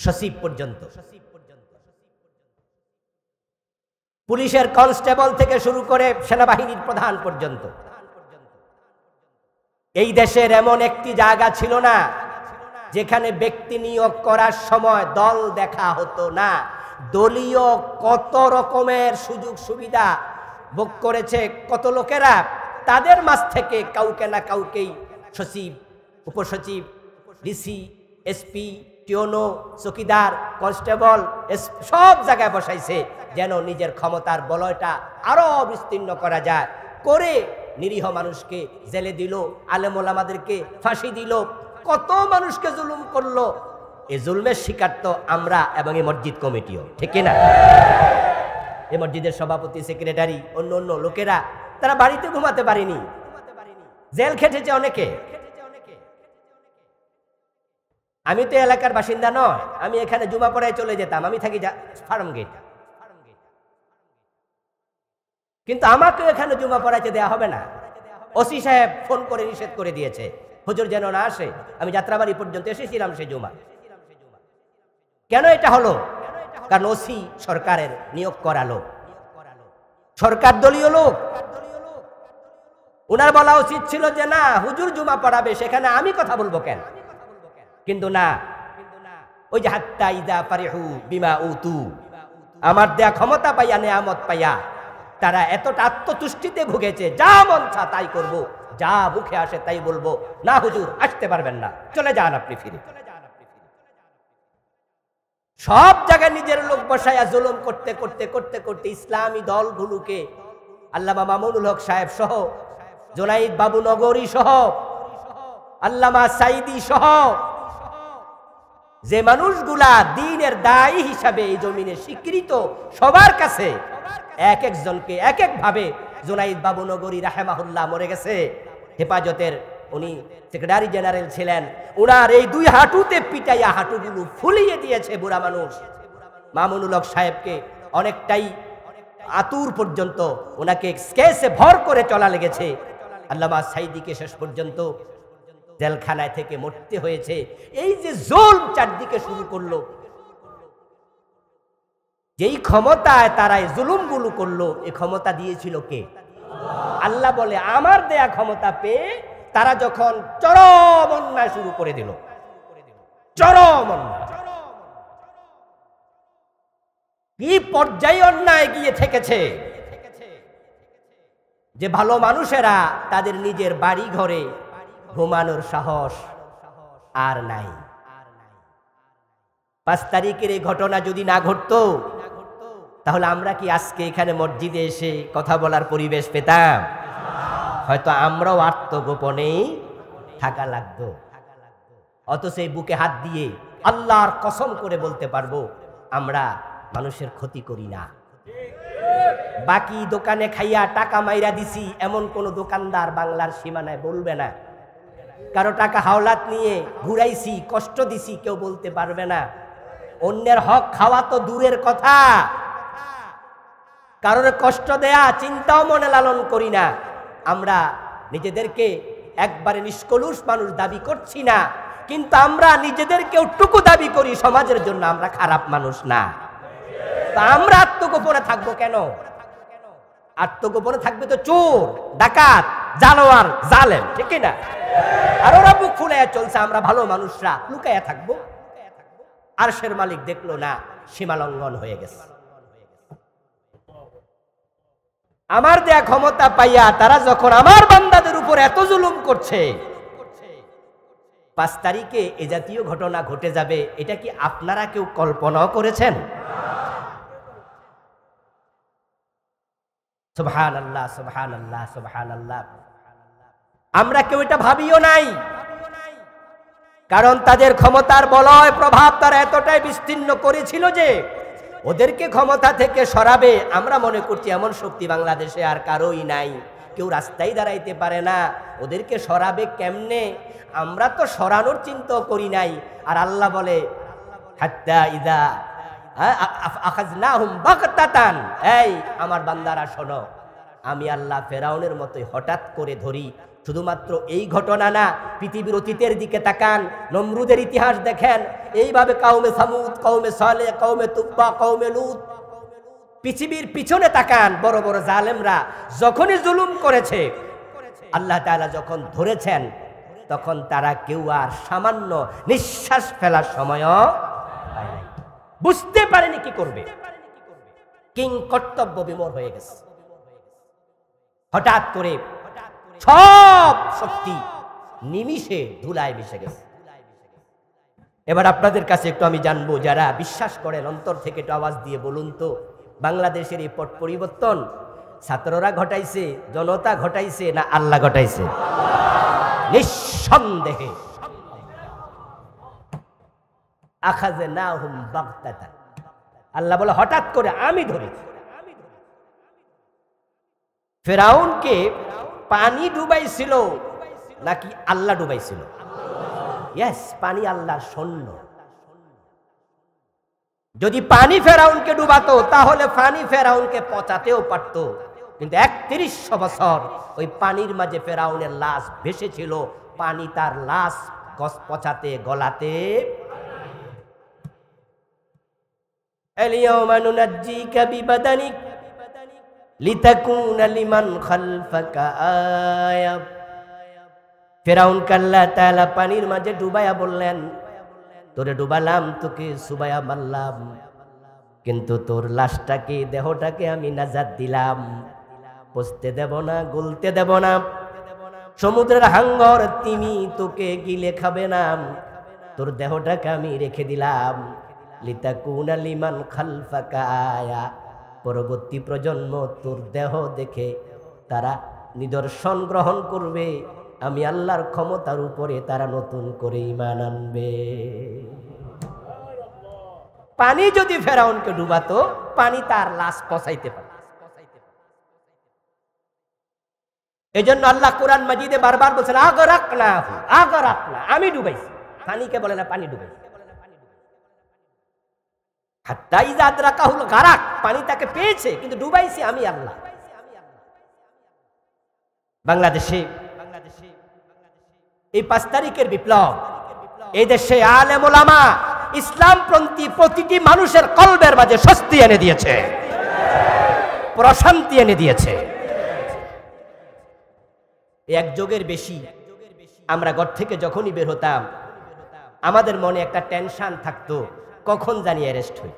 সচিব পর্যন্ত, পুলিশের কনস্টেবল থেকে শুরু করে সেনাবাহিনীর প্রধান পর্যন্ত, এই দেশের এমন একটি জায়গা ছিল না যেখানে ব্যক্তি নিয়োগ করার সময় দল দেখা হতো না। দলীয় কত রকমের সুযোগ সুবিধা ভোগ করেছে কত লোকেরা, তাদের মাঝ থেকে কাউকে না কাউকেই সচিব, উপসচিব, ডিসি, এসপি, টিওনো, চকিদার, কনস্টেবল সব জায়গায় বসাইছে, যেন নিজের ক্ষমতার বলয়টা আরো বিস্তীর্ণ করা যায়। করে নিরীহ মানুষকে জেলে দিল, আলেম ওলামাদেরকে ফাঁসি দিল, কত মানুষকে জুলুম করলো। এই জুলমের শিকার তো আমরা এবং এই মসজিদ কমিটিও, ঠিক না? এই মসজিদের সভাপতি, সেক্রেটারি, অন্য অন্য লোকেরা তারা বাড়িতে ঘুমাতে পারেনি, জেল খেটেছে অনেকে। আমি তো এলাকার বাসিন্দা নয়, আমি এখানে জুমা পড়ায় চলে যেতাম, আমি থাকি ফার্ম গেট, কিন্তু আমাকেও এখানে জুমা পড়াইতে দেয়া হবে না। ওসি সাহেব ফোন করে নিষেধ করে দিয়েছে, হুজুর যেন না আসে। আমি যাত্রাবাড়ি পর্যন্ত এসেছিলাম সে জুমা। কেন এটা হলো? কারণ ওসি সরকারের নিয়োগ করা লোক, সরকার দলীয় লোক। উনার বলা উচিত ছিল যে না, হুজুর জুমা পড়াবে, সেখানে আমি কথা বলবো কেন? কিন্তু না, ওই যে হাত্তা ইদা ফারিহু বিমা উতু, আমার দেয়া ক্ষমতা পাইয়া, নেয়ামত পাইয়া তারা এতটা আত্মতুষ্টিতে ভুগেছে, যা মন চা তাই করব, যা মুখে আসে তাই বলবো। না হুজুর আসতে পারবেন না, চলে যান আপনি ফিরে। সব জায়গায় নিজের লোক বসায়া জুলুম করতে করতে করতে করতে ইসলামী দলগুলোকে, আল্লামা মামুনুল হক সাহেব সহ, জুনাইদ বাবু নগরী সহ, আল্লামা সাইদি সহ, যে মানুষগুলা দ্বীনের দায়ী হিসাবে এই জমিনে স্বীকৃত, সবার কাছে এক একজনকে এক এক ভাবে, জুনাইদ বাবু নগরী রাহেমাহুল্লাহ মরে গেছে, হেফাজতের উনি সেক্রেটারি জেনারেল ছিলেন, উনার এই দুই হাঁটুতে পিটাইয়া হাঁটুগুলো ফুলিয়ে দিয়েছে বুড়া মানুষ। মামুনুল হক সাহেবকে অনেকটাই আতুর পর্যন্ত ওনাকে স্কেচে ভর করে চলা লেগেছে। আল্লামা সাইদিকে শেষ পর্যন্ত জেলখানায় থেকে মরতে হয়েছে। এই যে জুলম চারদিকে শুরু করলো, যেই ক্ষমতায় তারা এই জুলুমগুলো করলো, এই ক্ষমতা দিয়েছিল কে? আল্লাহ বলে, আমার দেয়া ক্ষমতা পেয়ে তারা যখন চরম অন্যায় শুরু করে দিল, চরম অন্যায়, কি পর্যায়ে অন্যায় গিয়ে ঠেকেছে যে ভালো মানুষেরা তাদের নিজের বাড়ি ঘরে ঘুমানোর সাহস আর নাই। 5 তারিখের এই ঘটনা যদি না ঘটতো, তাহলে আমরা কি আজকে এখানে মসজিদে এসে কথা বলার পরিবেশ পেতাম? হয়তো আমরাও আত্মগোপনেই থাকা লাগতো। অথচ এই বুকে হাত দিয়ে আল্লাহর কসম করে বলতে পারবো, আমরা মানুষের ক্ষতি করি না। বাকি দোকানে খাইয়া টাকা মাইরা দিছি এমন কোন দোকানদার বাংলার সীমানায় বলবে না। কারো টাকা হাওলাত নিয়ে ঘুরাইছি, কষ্ট দিছি, কেউ বলতে পারবে না। অন্যের হক খাওয়া তো দূরের কথা, কারোর কষ্ট দেয়া চিন্তাও মনে লালন করি না। আমরা নিজেদেরকে একবারে নিষ্কলুষ মানুষ দাবি করছি না, কিন্তু আমরা নিজেদেরকে টুকু দাবি করি সমাজের জন্য আমরা খারাপ মানুষ না। তা আমরা আত্মগোপনে থাকবো কেন? আত্মগোপনে থাকবে তো চোর, ডাকাত, জানোয়ার, জালেম, ঠিক না? আর ওরা বুক ফুলাইয়া চলছে, আমরা ভালো মানুষরা লুকাইয়া থাকবো। আরশের মালিক দেখলো না, সীমা লঙ্ঘন হয়ে গেছে। আমার দেয়া ক্ষমতা পাইয়া তারা যখন আমার বান্দাদের উপর এত জুলুম করছে, 5 তারিখে এ জাতীয় ঘটনা ঘটে যাবে, এটা কি আপনারা কেউ কল্পনাও করেছেন? সুবহানাল্লাহ, সুবহানাল্লাহ, সুবহানাল্লাহ। আমরা কেউ এটা ভাবিও নাই, কারণ তাদের ক্ষমতার বলয় প্রভাব তারা এতটাই বিস্তীর্ণ করেছিল যে ওদেরকে ক্ষমতা থেকে সরাবে আমরা মনে করছি এমন শক্তি বাংলাদেশে আর কারোই নাই। কেউ রাস্তায় দাঁড়াইতে পারে না, ওদেরকে সরাবে কেমনে? আমরা তো সরানোর চিন্তা করি নাই। আর আল্লাহ বলে, হাত্তা ইদা আখাযনাহুম বাগতাতান, এই আমার বান্দারা শোনো, আমি আল্লাহ ফেরাউনের মতোই হঠাৎ করে ধরি। শুধুমাত্র এই ঘটনা না, পৃথিবীর অতীতের দিকে তাকান, নমরুদের ইতিহাস দেখেন, এইভাবে কাউমে সামুদ, কাউমে সালেহ, কাউমে তুব্বা, কাউমে লূত, পৃথিবীর পিছনে তাকান, বড় বড় জালেমরা যখনই জুলুম করেছে, আল্লাহ তাআলা যখন ধরেছেন, তখন তারা কেউ আর সামান্য নিঃশ্বাস ফেলার সময়ও বুঝতে পারেনি কি করবে। কিং কর্তব্য বিমূঢ় হয়ে গেছে। হঠাৎ করে সব শক্তি নিমিষে ধুলায় মিশে গেছে। এবার আপনাদের কাছে একটু আমি জানবো, যারা বিশ্বাস করেন অন্তর থেকে একটু আওয়াজ দিয়ে বলুন তো, বাংলাদেশের এই পট পরিবর্তন ছাত্ররা ঘটাইছে, জনতা ঘটাইছে, না আল্লাহ ঘটাইছে? নিঃসন্দেহে আখাযনাহুম বাগতাতান, আল্লাহ বলে হঠাৎ করে আমি ধরেছি। ফেরাউনকে পানি ডুবাইছিল নাকি আল্লাহ ডুবাইছিল? ইয়েস, পানি আল্লাহর সৈন্য। যদি পানি ফেরাউনকে ডুবাতো তাহলে পানি ফেরাউনকে পচাতেও পারত, কিন্তু ৩১০০ বছর ওই পানির মাঝে ফেরাউনের লাশ ভেসেছিল, পানি তার লাশ পচাতে গলাতে। আলিয়াউমা নুনাজ্জিকা বিবাদানিক লিতাকুনা লিমান খালফাকা আয়া। ফেরাউনকে আল্লাহ তাআলা পানির মাঝে ডুবাইয়া বললেন, তোরে ডুবালাম, তোকে সুবাইয়া মারলাম, কিন্তু তোর লাশটাকে, দেহটাকে আমি নাজাত দিলাম, পচতে দেব না, গলতে দেব না। সমুদ্রের হাঙ্গর তিমি তোকে গিলে খাবে না, তোর দেহটাকে আমি রেখে দিলাম। লিতাকুনা লিমান খালফাকা আয়া, পরবর্তী প্রজন্ম তোর দেহ দেখে তারা নিদর্শন গ্রহণ করবে, আমি আল্লাহর ক্ষমতার উপরে তারা নতুন করে ঈমান আনবে। পানি যদি ফেরাউনকে ডুবাতো, পানি তার লাশ পচাইতে পারে। এজন্য আল্লাহ কোরআন মাজিদে বারবার বলছেন আগরাকনাহু, আগরাকনা, আমি ডুবাইছি। পানিকে বলে না পানি ডুবাইছি। হাত্তা ইযা আদরাকাহুল গারাক, পানি তাকে পেয়েছে কিন্তু ডুবাইছি আমি আল্লাহ। বাংলাদেশে এই ৫ তারিখের বিপ্লব, এই দেশে আলেম ওলামা ইসলামপন্থী প্রতিটি মানুষের কলবের মাঝে স্বস্তি এনে দিয়েছে, প্রশান্তি এনে দিয়েছে। এক যুগের বেশি আমরা ঘর থেকে যখনই বের হতাম আমাদের মনে একটা টেনশন থাকতো, কখন জানি অ্যারেস্ট হই।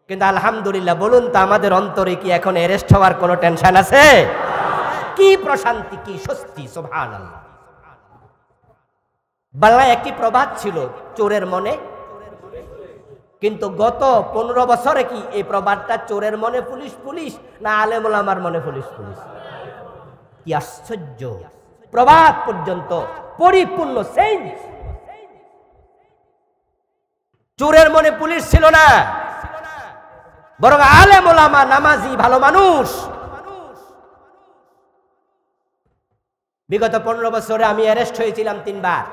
কিন্তু আলহামদুলিল্লাহ বলুন তো, আমাদের অন্তরে কি এখন অ্যারেস্ট হওয়ার কোনো টেনশন আছে? কি প্রশান্তি, কি স্বস্তি, সুবহানাল্লাহ। বাংলায় একটি প্রবাদ ছিল, চোরের মনে, কিন্তু গত ১৫ বছরে কি এই প্রবাদটা চোরের মনে পুলিশ পুলিশ না আলেম ওলামার মনে পুলিশ পুলিশ? কি আশ্চর্য, প্রবাদ পর্যন্ত পরিপূর্ণ চেঞ্জ। চোরের মনে পুলিশ ছিল না, বরং আলেম ওলামা নামাজি ভালো মানুষ। বিগত ১৫ বছরে আমি অ্যারেস্ট হয়েছিলাম ৩ বার।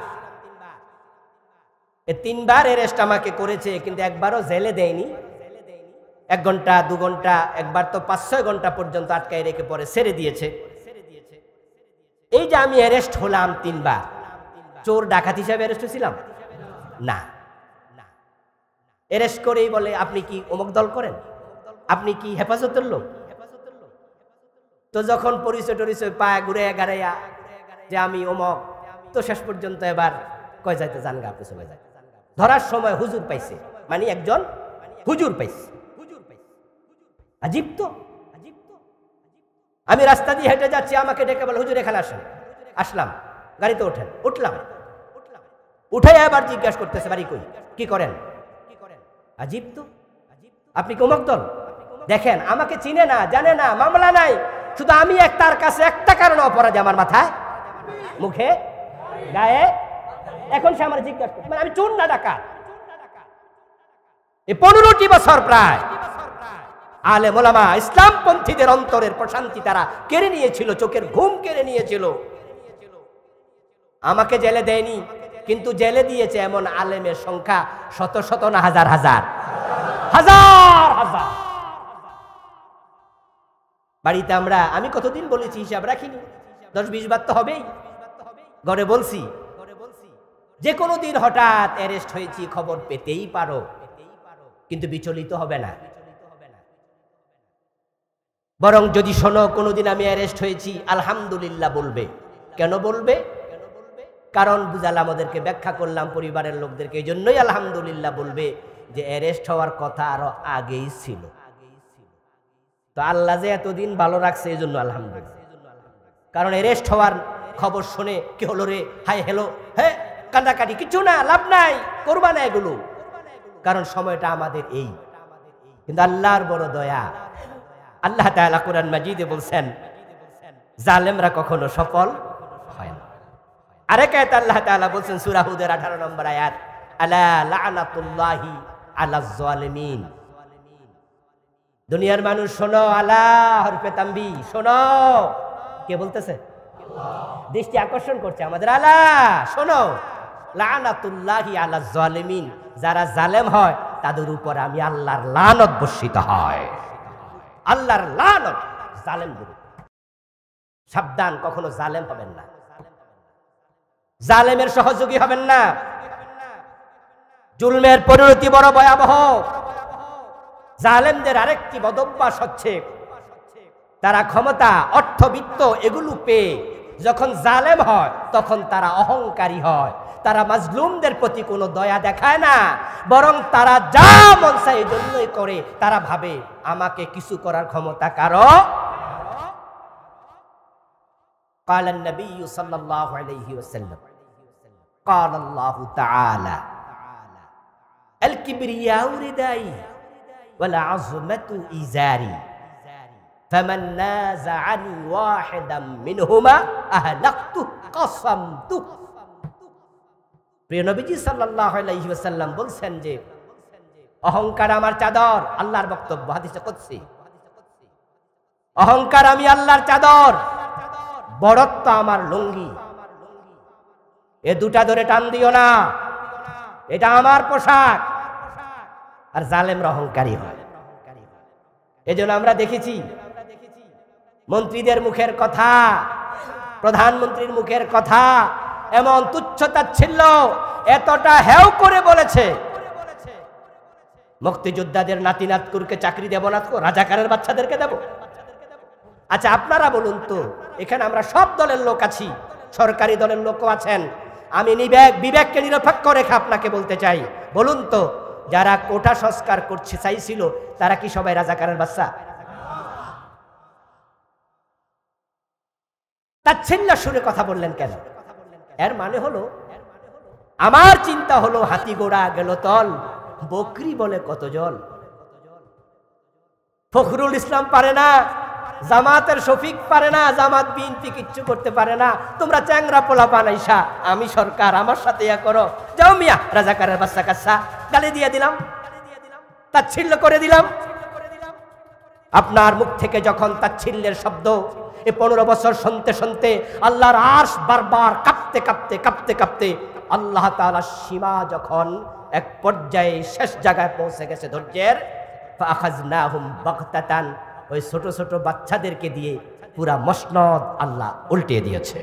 এই ৩ বার অ্যারেস্ট আমাকে করেছে, কিন্তু একবারও জেলে দেয়নি। ১ ঘন্টা ২ ঘন্টা, একবার তো ৫-৬ ঘন্টা পর্যন্ত আটকায় রেখে পরে ছেড়ে দিয়েছে। এই যে আমি অ্যারেস্ট হলাম ৩ বার, চোর ডাকাত হিসাবে অ্যারেস্ট হয়েছিলাম না। অ্যারেস্ট করেই বলে আপনি কি অমুক দল করেন, আপনি কি হেফাজতের লোক। তো যখন পরিচয় টরিচয় পায়, ঘুরে গাড়াইয়া যে আমি অমক, তো শেষ পর্যন্ত এবার কয় যাইতে জানগা আপনি চলে যায়। ধরার সময় হুজুর পাইছে, মানে একজন হুজুর পাইছে। আজীব তো। আমি রাস্তা দিয়ে হেঁটে যাচ্ছি, আমাকে ডেকে বলে হুজুর এখানে আসেন। আসলাম, গাড়িতে ওঠেন, উঠলাম, উঠে আবার জিজ্ঞাসা করতেছে বাড়ি কই, কি করেন। আজীব তো, আপনি কি অমুক দল? দেখেন আমাকে চিনে না, জানে না, মামলা নাই, শুধু আমি তার কাছে একটা কারণ অপরাধী আমার মাথায়, মুখে, গায়ে। এখন সে আমার জিজ্ঞাসা করছে, আমি চোর না ডাকাত। এই ১৫টি বছর প্রায় আলেম ওলামা ইসলামপন্থীদের অন্তরের প্রশান্তি তারা কেড়ে নিয়েছিল, চোখের ঘুম কেড়ে নিয়েছিল। আমাকে জেলে দেয়নি, কিন্তু জেলে দিয়েছে এমন আলেমের সংখ্যা শত শত না হাজার হাজার হাজার হাজার। বাড়িতে আমি কতদিন বলেছি হিসাব রাখিনি, ১০-২০ বার তো হবেই। ঘরে বলছি, যে কোনো দিন হঠাৎ অ্যারেস্ট হয়েছি খবর পেতেই পারো, কিন্তু বিচলিত হবে না। বরং যদি শোনো কোনোদিন আমি অ্যারেস্ট হয়েছি, আলহামদুলিল্লাহ বলবে। কেন বলবে? কারণ বুঝালাম, ওদেরকে ব্যাখ্যা করলাম, পরিবারের লোকদেরকে, এই জন্যই আলহামদুলিল্লাহ বলবে যে অ্যারেস্ট হওয়ার কথা আরো আগেই ছিল। তো আল্লাহ যে এতদিন ভালো রাখছে এই জন্য আলহামদুলিল্লাহ। কারণ অ্যারেস্ট হওয়ার খবর শুনে কি হলো রে, হাই হ্যালো, হ্যাঁ কান্দাকাটি, কিছু না, লাভ নাই, করবা না এগুলো, কারণ সময়টা আমাদের এই। কিন্তু আল্লাহর বড় দয়া, আল্লাহ তাআলা কোরআন মাজিদে বলছেন জালেমরা কখনো সফল হয় না। আরেক আয়াতে আল্লাহ তাআলা বলছেন সূরা হুদের 18 নম্বর আয়াত, আলা লানাতুল্লাহি আলাজ জালিমিন। দুনিয়ার মানুষ শোনো, আলা হরফে তানবি, শোনো। কে বলতেছে? দৃষ্টি আকর্ষণ করছে আমাদের, আলা শোনো, লানাতুল্লাহি আলাজ জালিমিন, যারা জালেম হয় তাদের উপর আমি আল্লাহর লানত বর্ষিত হয়। আল্লাহর লানত জালেমদের উপর। সাবধান, কখনো জালেম হবেন না, জালেমের সহযোগী হবেন না। জুলমের পরিণতি বড় ভয়াবহ। জালেমদের আরেকটি বদভ্যাস হচ্ছে, তারা ক্ষমতা, অর্থবিত্ত এগুলো পেয়ে যখন জালেম হয় তখন তারা অহংকারী হয়। তারা মাজলুমদের প্রতি কোনো দয়া দেখায় না, বরং তারা যা মন চায় এই জন্যই করে। তারা ভাবে আমাকে কিছু করার ক্ষমতা কারো। قال النبي صلى الله عليه وسلم قال الله تعالى الكبرياء ردائي والعظمة إزاري فمن نازعني واحدا منهما أهلكته قسمته। প্রিয় নবীজি সাল্লাল্লাহু আলাইহি ওয়াসাল্লাম বলছেন যে অহংকার আমার চাদর। আল্লাহর বক্তব্য, হাদিসে কুদসি। অহংকার আমি আল্লাহর চাদর, বড়ত্ব আমার লুঙ্গি। এ দুটা ধরে টান দিও না, এটা আমার পোশাক। আর জালেমরা অহংকারী হয়। এজন্য আমরা দেখেছি মন্ত্রীদের মুখের কথা, প্রধানমন্ত্রীর মুখের কথা এমন তুচ্ছতাচ্ছিল্য এতটা হেও করে বলেছে, মুক্তিযোদ্ধাদের নাতি নাতকুরকে চাকরি দেব না তো রাজাকারের বাচ্চাদেরকে দেব। আচ্ছা আপনারা বলুন তো, এখানে আমরা সব দলের লোক আছি, সরকারি দলের লোকও আছেন। আমি বিবেককে নিরপেক্ষ রেখে আপনাকে বলতে চাই, বলুন তো যারা কোটা সংস্কার করছে চাইছিল তারা কি সবাই রাজাকারের বাচ্চা? তাচ্ছিল্য সুরে কথা বললেন কেন? এর মানে হলো, আমার চিন্তা হলো হাতি ঘোড়া গেল তল, বকরি বলে কত জল। ফখরুল ইসলাম পারে না, জামাতের শফিক পারে না, জামাত বিএনপি কিচ্ছু করতে পারে না। তোমরা চ্যাংরা পোলা বানাইসা, আমি সরকার, আমার সাথে ইয়া করো, যাও মিয়া রাজাকারের বাচ্চা কাচ্চা। গালি দিয়ে দিলাম, তাচ্ছিল্য করে দিলাম। আপনার মুখ থেকে যখন তাচ্ছিল্যের শব্দ এই 15 বছর শুনতে শুনতে আল্লাহর আরশ বারবার কাঁপতে কাঁপতে কাঁপতে কাঁপতে আল্লাহ তাআলার সীমা যখন এক পর্যায়ে শেষ জায়গায় পৌঁছে গেছে ধৈর্যের, ফাআখাযনাহুম বাগতাতান, ওই ছোট ছোট বাচ্চাদেরকে দিয়ে পুরা মসনদ আল্লাহ উল্টে দিয়েছে।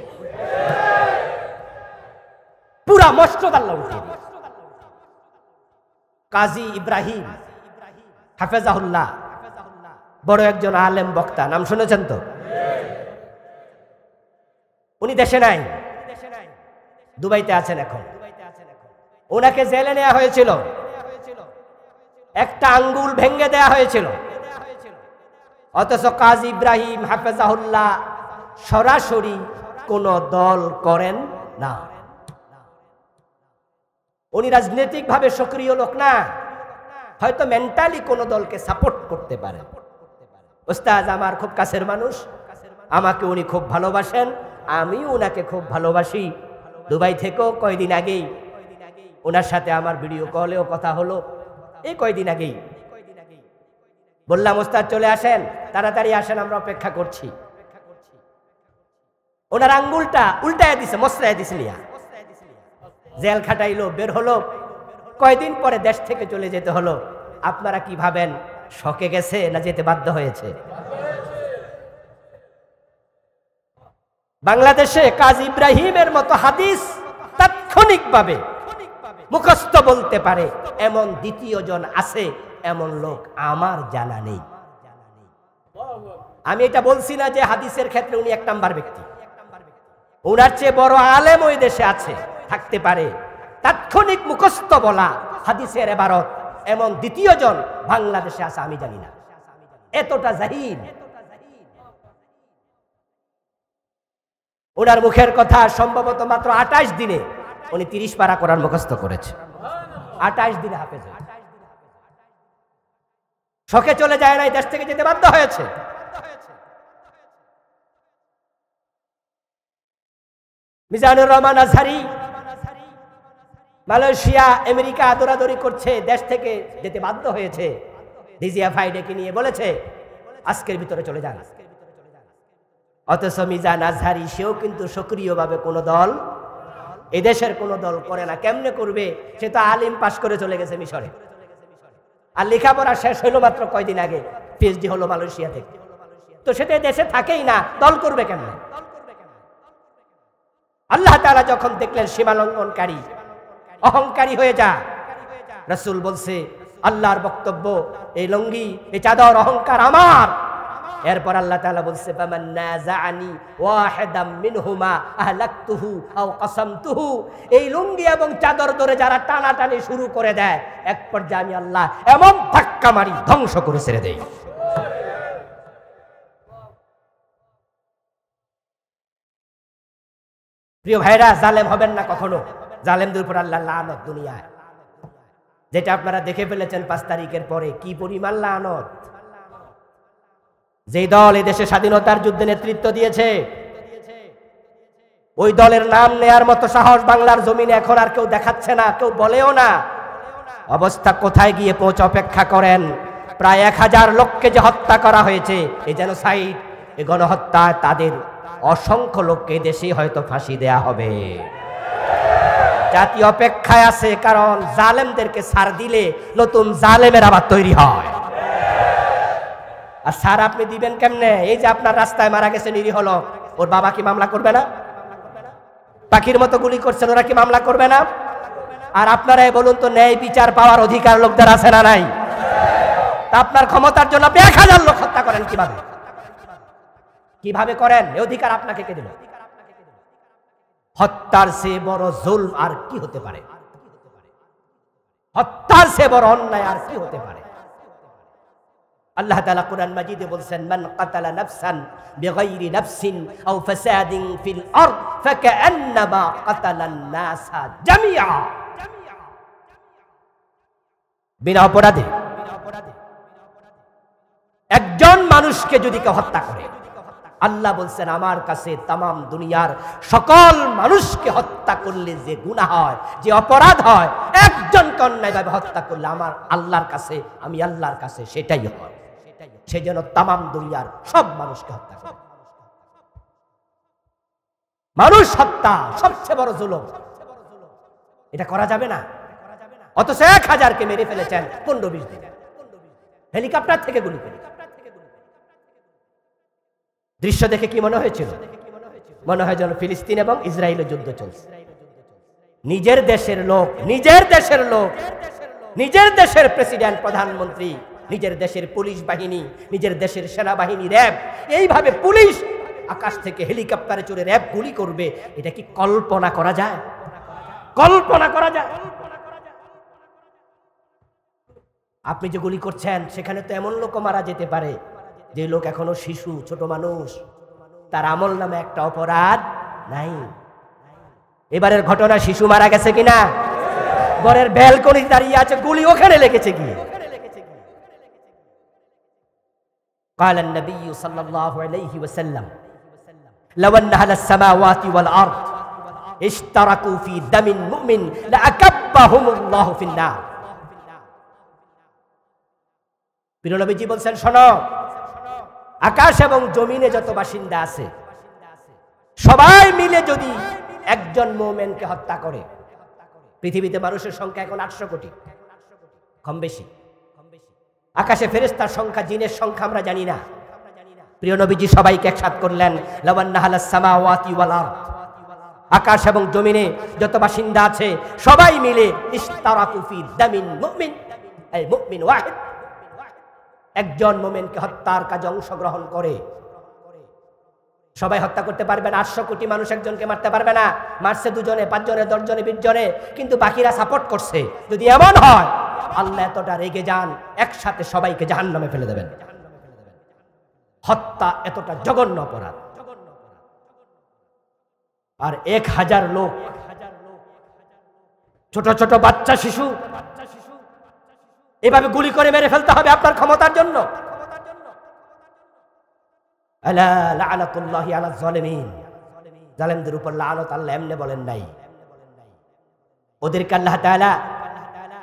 পুরা মসনদ আল্লাহ উল্টে দিয়েছে। কাজী ইব্রাহিম হাফেজাহুল্লাহ, বড় একজন আলেম বক্তা, নাম শুনেছেন তো? উনি দেশে নাই, দুবাইতে আছেন এখন। ওনাকে জেলে নেওয়া হয়েছিল, একটা আঙ্গুল ভেঙে দেয়া হয়েছিল। অথচ কাজী ইব্রাহিম হাফেজাহুল্লাহ সরাসরি কোন দল করেন না। উনি রাজনৈতিক ভাবে সক্রিয় লোক না, হয়তো মেন্টালি কোন দলকে সাপোর্ট করতে পারেন। ওস্তাদ আমার খুব কাছের মানুষ, আমাকে উনি খুব ভালোবাসেন, আমি ওনাকে খুব ভালোবাসি। দুবাই থেকেও কয়দিন আগেই ওনার সাথে আমার ভিডিও কলেও কথা হলো। এই কয়দিন আগেই বললাম ওস্তাদ চলে আসেন, তাড়াতাড়ি আসেন, আমরা অপেক্ষা করছি। ওনার আঙ্গুলটা উল্টায় দিছে, মসরায় দিছে নিয়া, জেল খাটাইলো, বের হলো। কয়দিন পরে দেশ থেকে চলে যেতে হলো। আপনারা কি ভাবেন, শকে গেছে না যেতে বাধ্য হয়েছে? বাংলাদেশে কাজী ইব্রাহিমের মতো হাদিস তাৎক্ষণিকভাবে মুখস্থ বলতে পারে এমন দ্বিতীয় জন আছে, এমন লোক আমার জানা নেই। আমি এটা বলছি না যে হাদিসের ক্ষেত্রে উনি 1 নাম্বার ব্যক্তি, ওনার চেয়ে বড় আলেম ওই দেশে আছে, থাকতে পারে। তাৎক্ষণিক মুখস্থ বলা হাদিসের ইবারত এমন দ্বিতীয় জন বাংলাদেশে আছে আমি জানি না, এতটা জাহিল। ওনার মুখের কথা সম্ভবত মাত্র 28 দিনে উনি 30 পারা কোরআন মুখস্থ করেছে। 28 দিনে হাফেজ, শখে চলে যায় নাই, দেশ থেকে যেতে বাধ্য হয়েছে। মিজানুর রহমান আজহারি মালয়েশিয়া আমেরিকা দৌড়াদৌড়ি করছে, দেশ থেকে যেতে বাধ্য হয়েছে। ডিজিএফআই ডেকে নিয়ে বলেছে আজকের ভিতরে চলে যান। অথচ মিজান আজহারি সেও কিন্তু সক্রিয়ভাবে কোনো দল, এদেশের কোনো দল করে না। কেমনে করবে? সে তো আলিম পাশ করে চলে গেছে মিশরে, আর লেখাপড়া শেষ হইলো মাত্র কয়দিন আগে, পিএইচডি হলো মালয়েশিয়া থেকে। তো সেটা দেশে থাকেই না, দল করবে কেমনে? আল্লাহ তাআলা যখন দেখলেন সীমালঙ্ঘনকারী, অহংকারী হয়ে যা, রাসূল বলছে আল্লাহর বক্তব্য, এই লঙ্গি, এই চাদর অহংকার আমার। এরপর আল্লাহ তাআলা বলছে ফামান নাযাআনি ওয়াহিদাম মিনহুমা আহলাকতুহু আও কাসামতুহু। এই লুঙ্গি এবং চাদর ধরে যারা টানাটানি শুরু করে দেয়, এক পর্যায়ে আমি আল্লাহ এমন ধাক্কা মারি ধ্বংস করে ছেড়ে দেই। প্রিয় ভাইরা, জালেম হবেন না কখনো। জালেমদের উপর আল্লাহ লানত দুনিয়ায়, যেটা আপনারা দেখে ফেলেছেন 5 তারিখের পরে, কি পরিমাণ লানত। যে দল এই দেশে স্বাধীনতার যুদ্ধে নেতৃত্ব দিয়েছে, ওই দলের নাম নেয়ার মতো সাহস বাংলার জমিনে এখন আর কেউ দেখাচ্ছে না, কেউ বলেও না। অবস্থা কোথায় গিয়ে পৌঁছে অপেক্ষা করেন। প্রায় 1000 লোককে যে হত্যা করা হয়েছে, এই জেনোসাইড, এই গণহত্যা, তাদের অসংখ্য লোককে দেশে হয়তো ফাঁসি দেয়া হবে। জাতি অপেক্ষায় আছে, কারণ জালেমদেরকে ছাড় দিলে নতুন জালেমের আবার তৈরি হয়। আর স্যার আপনি দিবেন কেমনে? এই যে আপনার রাস্তায় মারা গেছে নিরীহ লোক, ওর বাবা কি মামলা করবে না? পাখির মতো গুলি করছেন, ওরা কি মামলা করবে না? আর আপনারাই বলুন তো, ন্যায় বিচার পাওয়ার অধিকার লোকদের আছে না নাই? তা আপনার ক্ষমতার জন্য আপনি 1000 লোক হত্যা করেন কিভাবে? কিভাবে করেন? এই অধিকার আপনাকে কে দিল? হত্যার চেয়ে বড় জুলম আর কি হতে পারে? হত্যার চেয়ে বড় অন্যায় আর কি হতে পারে? আল্লাহ তাআলা কুরআন মাজিদে বলছেন মান কাতালা নাফসান বিগাইরি নাফসিন আও ফাসাদিন ফিল আরদ ফাকান্নামা কাতালান নাসা জামিআ। বিনা অপরাধে একজন মানুষকে যদি কেউ হত্যা করে, আল্লাহ বলছেন আমার কাছে তামাম দুনিয়ার সকল মানুষকে হত্যা করলে যে গুনাহ হয়, যে অপরাধ হয়, একজনকে অন্যায়ভাবে হত্যা করলে আমার আল্লাহর কাছে, আমি আল্লাহর কাছে সেটাই হয়। সেজন্য তামাম দুনিয়ার সব মানুষকে হত্যা করে। মানুষ হত্যা সবচেয়ে বড় জুলুম, এটা করা যাবে না। অথচ 1000কে মেরে ফেলেছেন 15-20 দিন, হেলিকপ্টার থেকে গুলি করে। দৃশ্য দেখে কি মনে হয়েছিল? মনে হয় যেন ফিলিস্তিন এবং ইসরায়েলের যুদ্ধ চলছে। নিজের দেশের লোক, নিজের দেশের লোক, নিজের দেশের প্রেসিডেন্ট, প্রধানমন্ত্রী, নিজের দেশের পুলিশ বাহিনী, নিজের দেশের সেনাবাহিনী, র্যাব, এইভাবে পুলিশ আকাশ থেকে হেলিকপ্টারে চড়ে র্যাব গুলি করবে, এটা কি কল্পনা করা যায়? কল্পনা করা যায়? আপনি যে গুলি করছেন, সেখানে তো এমন লোক মারা যেতে পারে যে লোক এখনো শিশু, ছোট মানুষ, তার আমল নামে একটা অপরাধ নাই। এবারের ঘটনা শিশু মারা গেছে কিনা? ঘরের ব্যালকনি দাঁড়িয়ে আছে, গুলি ওখানে লেগেছে গিয়ে। قال النبي صلى الله عليه وسلم لو ان اهل السماوات والارض اشتركوا في دم مؤمن لاكبهم الله في النار। প্রিয় নবীজি বলছেন, শোনো, আকাশ এবং জমিনে যত বাসিন্দা আছে সবাই মিলে যদি একজন মুমিনকে হত্যা করে, পৃথিবীতে মানুষের সংখ্যা এখন 800 কোটি, কম বেশি। আকাশে ফেরেশতার সংখ্যা, জিনের সংখ্যা আমরা জানি না। প্রিয় নবীজি সবাইকে একসাথ করলেন, লাওয়ান্না হালাস সামাওয়াতি ওয়াল আরদ, আকাশ এবং জমিনে যত বাসিন্দা আছে সবাই মিলে ইশতারাকু ফি দামিন মুমিন, এই মুমিন ওয়াহিদ, একজন মুমিনকে হত্যার কাজে অংশগ্রহণ করে। সবাই হত্যা করতে পারবে না, 800 কোটি মানুষ একজনকে মারতে পারবে না। মারছে 2 জনে, 5 জনে, 10 জনে, 20 জনে, কিন্তু বাকিরা সাপোর্ট করছে। যদি এমন হয়, আল্লাহ এতটা রেগে যান, একসাথে সবাইকে জাহান্নামে ফেলে দেবেন। হত্যা এতটা জঘন্য অপরাধ। আর 1000 লোক, ছোট ছোট বাচ্চা, শিশু, এভাবে গুলি করে মেরে ফেলতে হবে আপনার ক্ষমতার জন্য? আলা লাআনাতুল্লাহি আলা যালিমিন, জালেমদের উপর লানত আল্লাহ এমনি বলেন নাই। ওদেরকে আল্লাহ তাআলা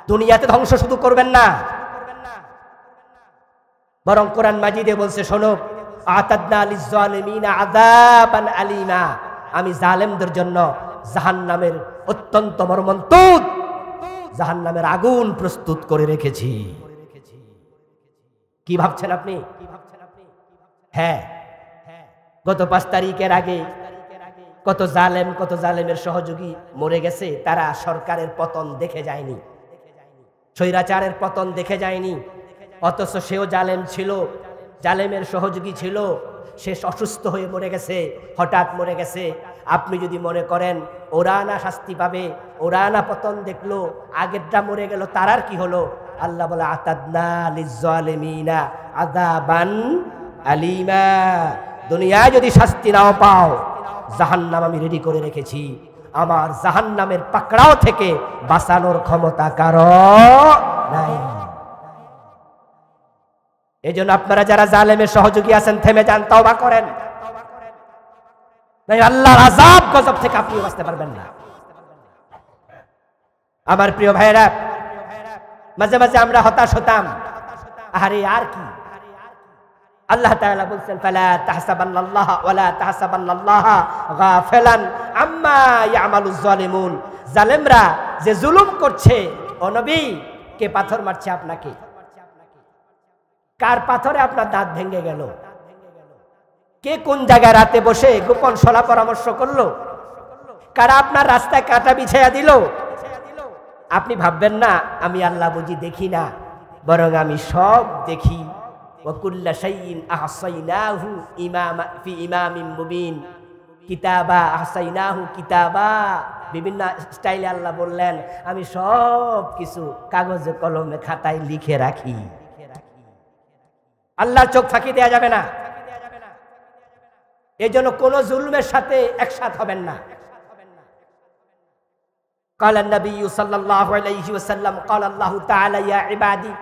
দুনিয়াতে ধ্বংস শুধু করবেন না, বরং কোরআন মাজিদে বলছে, শোনো, আতাদনা লিজ-জালিমিনা আযাবান আলীমা, আমি জালেমদের জন্য জাহান্নামের অত্যন্ত মর্মন্তুদ জাহান্নামের আগুন প্রস্তুত করে রেখেছি। কি ভাবছেন আপনি? হ্যাঁ, গত 5 তারিখের আগে কত জালেমের সহযোগী মরে গেছে, তারা সরকারের পতন দেখে যায়নি, স্বৈরাচারের পতন দেখে যায়নি, অথচ সেও জালেম ছিল, জালেমের সহযোগী ছিল, সে অসুস্থ হয়ে মরে গেছে, হঠাৎ মরে গেছে। আপনি যদি মনে করেন ওরা না শাস্তি পাবে, ওরা না পতন দেখলো, আগেরটা মরে গেল, তার আর কি হলো? আল্লাহ বলে আতাদনা লিজ-জালিমিনা আযাবান আলীমা, দুনিয়ায় যদি শাস্তি নাও পাও, জাহান্নাম আমি রেডি করে রেখেছি, আমার জাহান্নামের পাকড়াও থেকে বাঁচানোর ক্ষমতা কারো নাই। এজন্য আপনারা যারা জালেমের সহযোগী আছেন, থেমে যান, তওবা করেন, নাই আল্লাহর আযাব গজব থেকে আপনি বাঁচতে পারবেন না। আমার প্রিয় ভাইরা, মাঝে মাঝে আমরা হতাশ হতাম, আরে আর কি? আল্লাহ তাআলা বলছেন, ফালা তাহসাবান্নাল্লাহা ওয়ালা তাহসাবান্নাল্লাহা গাফিলান আম্মা ইয়ামালুজ জালিমুন, জালেমরা যে জুলুম করছে, ও নবী, কে পাথর মারছে আপনাকে? কার পাথরে আপনার দাঁত ভেঙে গেল? কে কোন জায়গায় রাতে বসে গোপন সলা পরামর্শ করলো? কারা আপনার রাস্তায় কাঁটা বিছাইয়া দিল? আপনি ভাববেন না আমি আল্লাহ বুঝি দেখি না, বরং আমি সব দেখি। ওয়া কুল্লা শাইইন আহসাইনাহু ফি ইমামিন মুবিন, কিতাবা আহসাইনাহু কিতাবা, বিভিন্ন স্টাইলে আল্লাহ বললেন আমি সব কিছু কাগজে কলমে খাতায় লিখে রাখি। আল্লাহর চোখ ফাঁকি দেয়া যাবে না, এই জন্য কোন জুলমের সাথে একসাথ হবেন না। قال النبي صلى الله عليه وسلم قال الله تعالى يا عبادي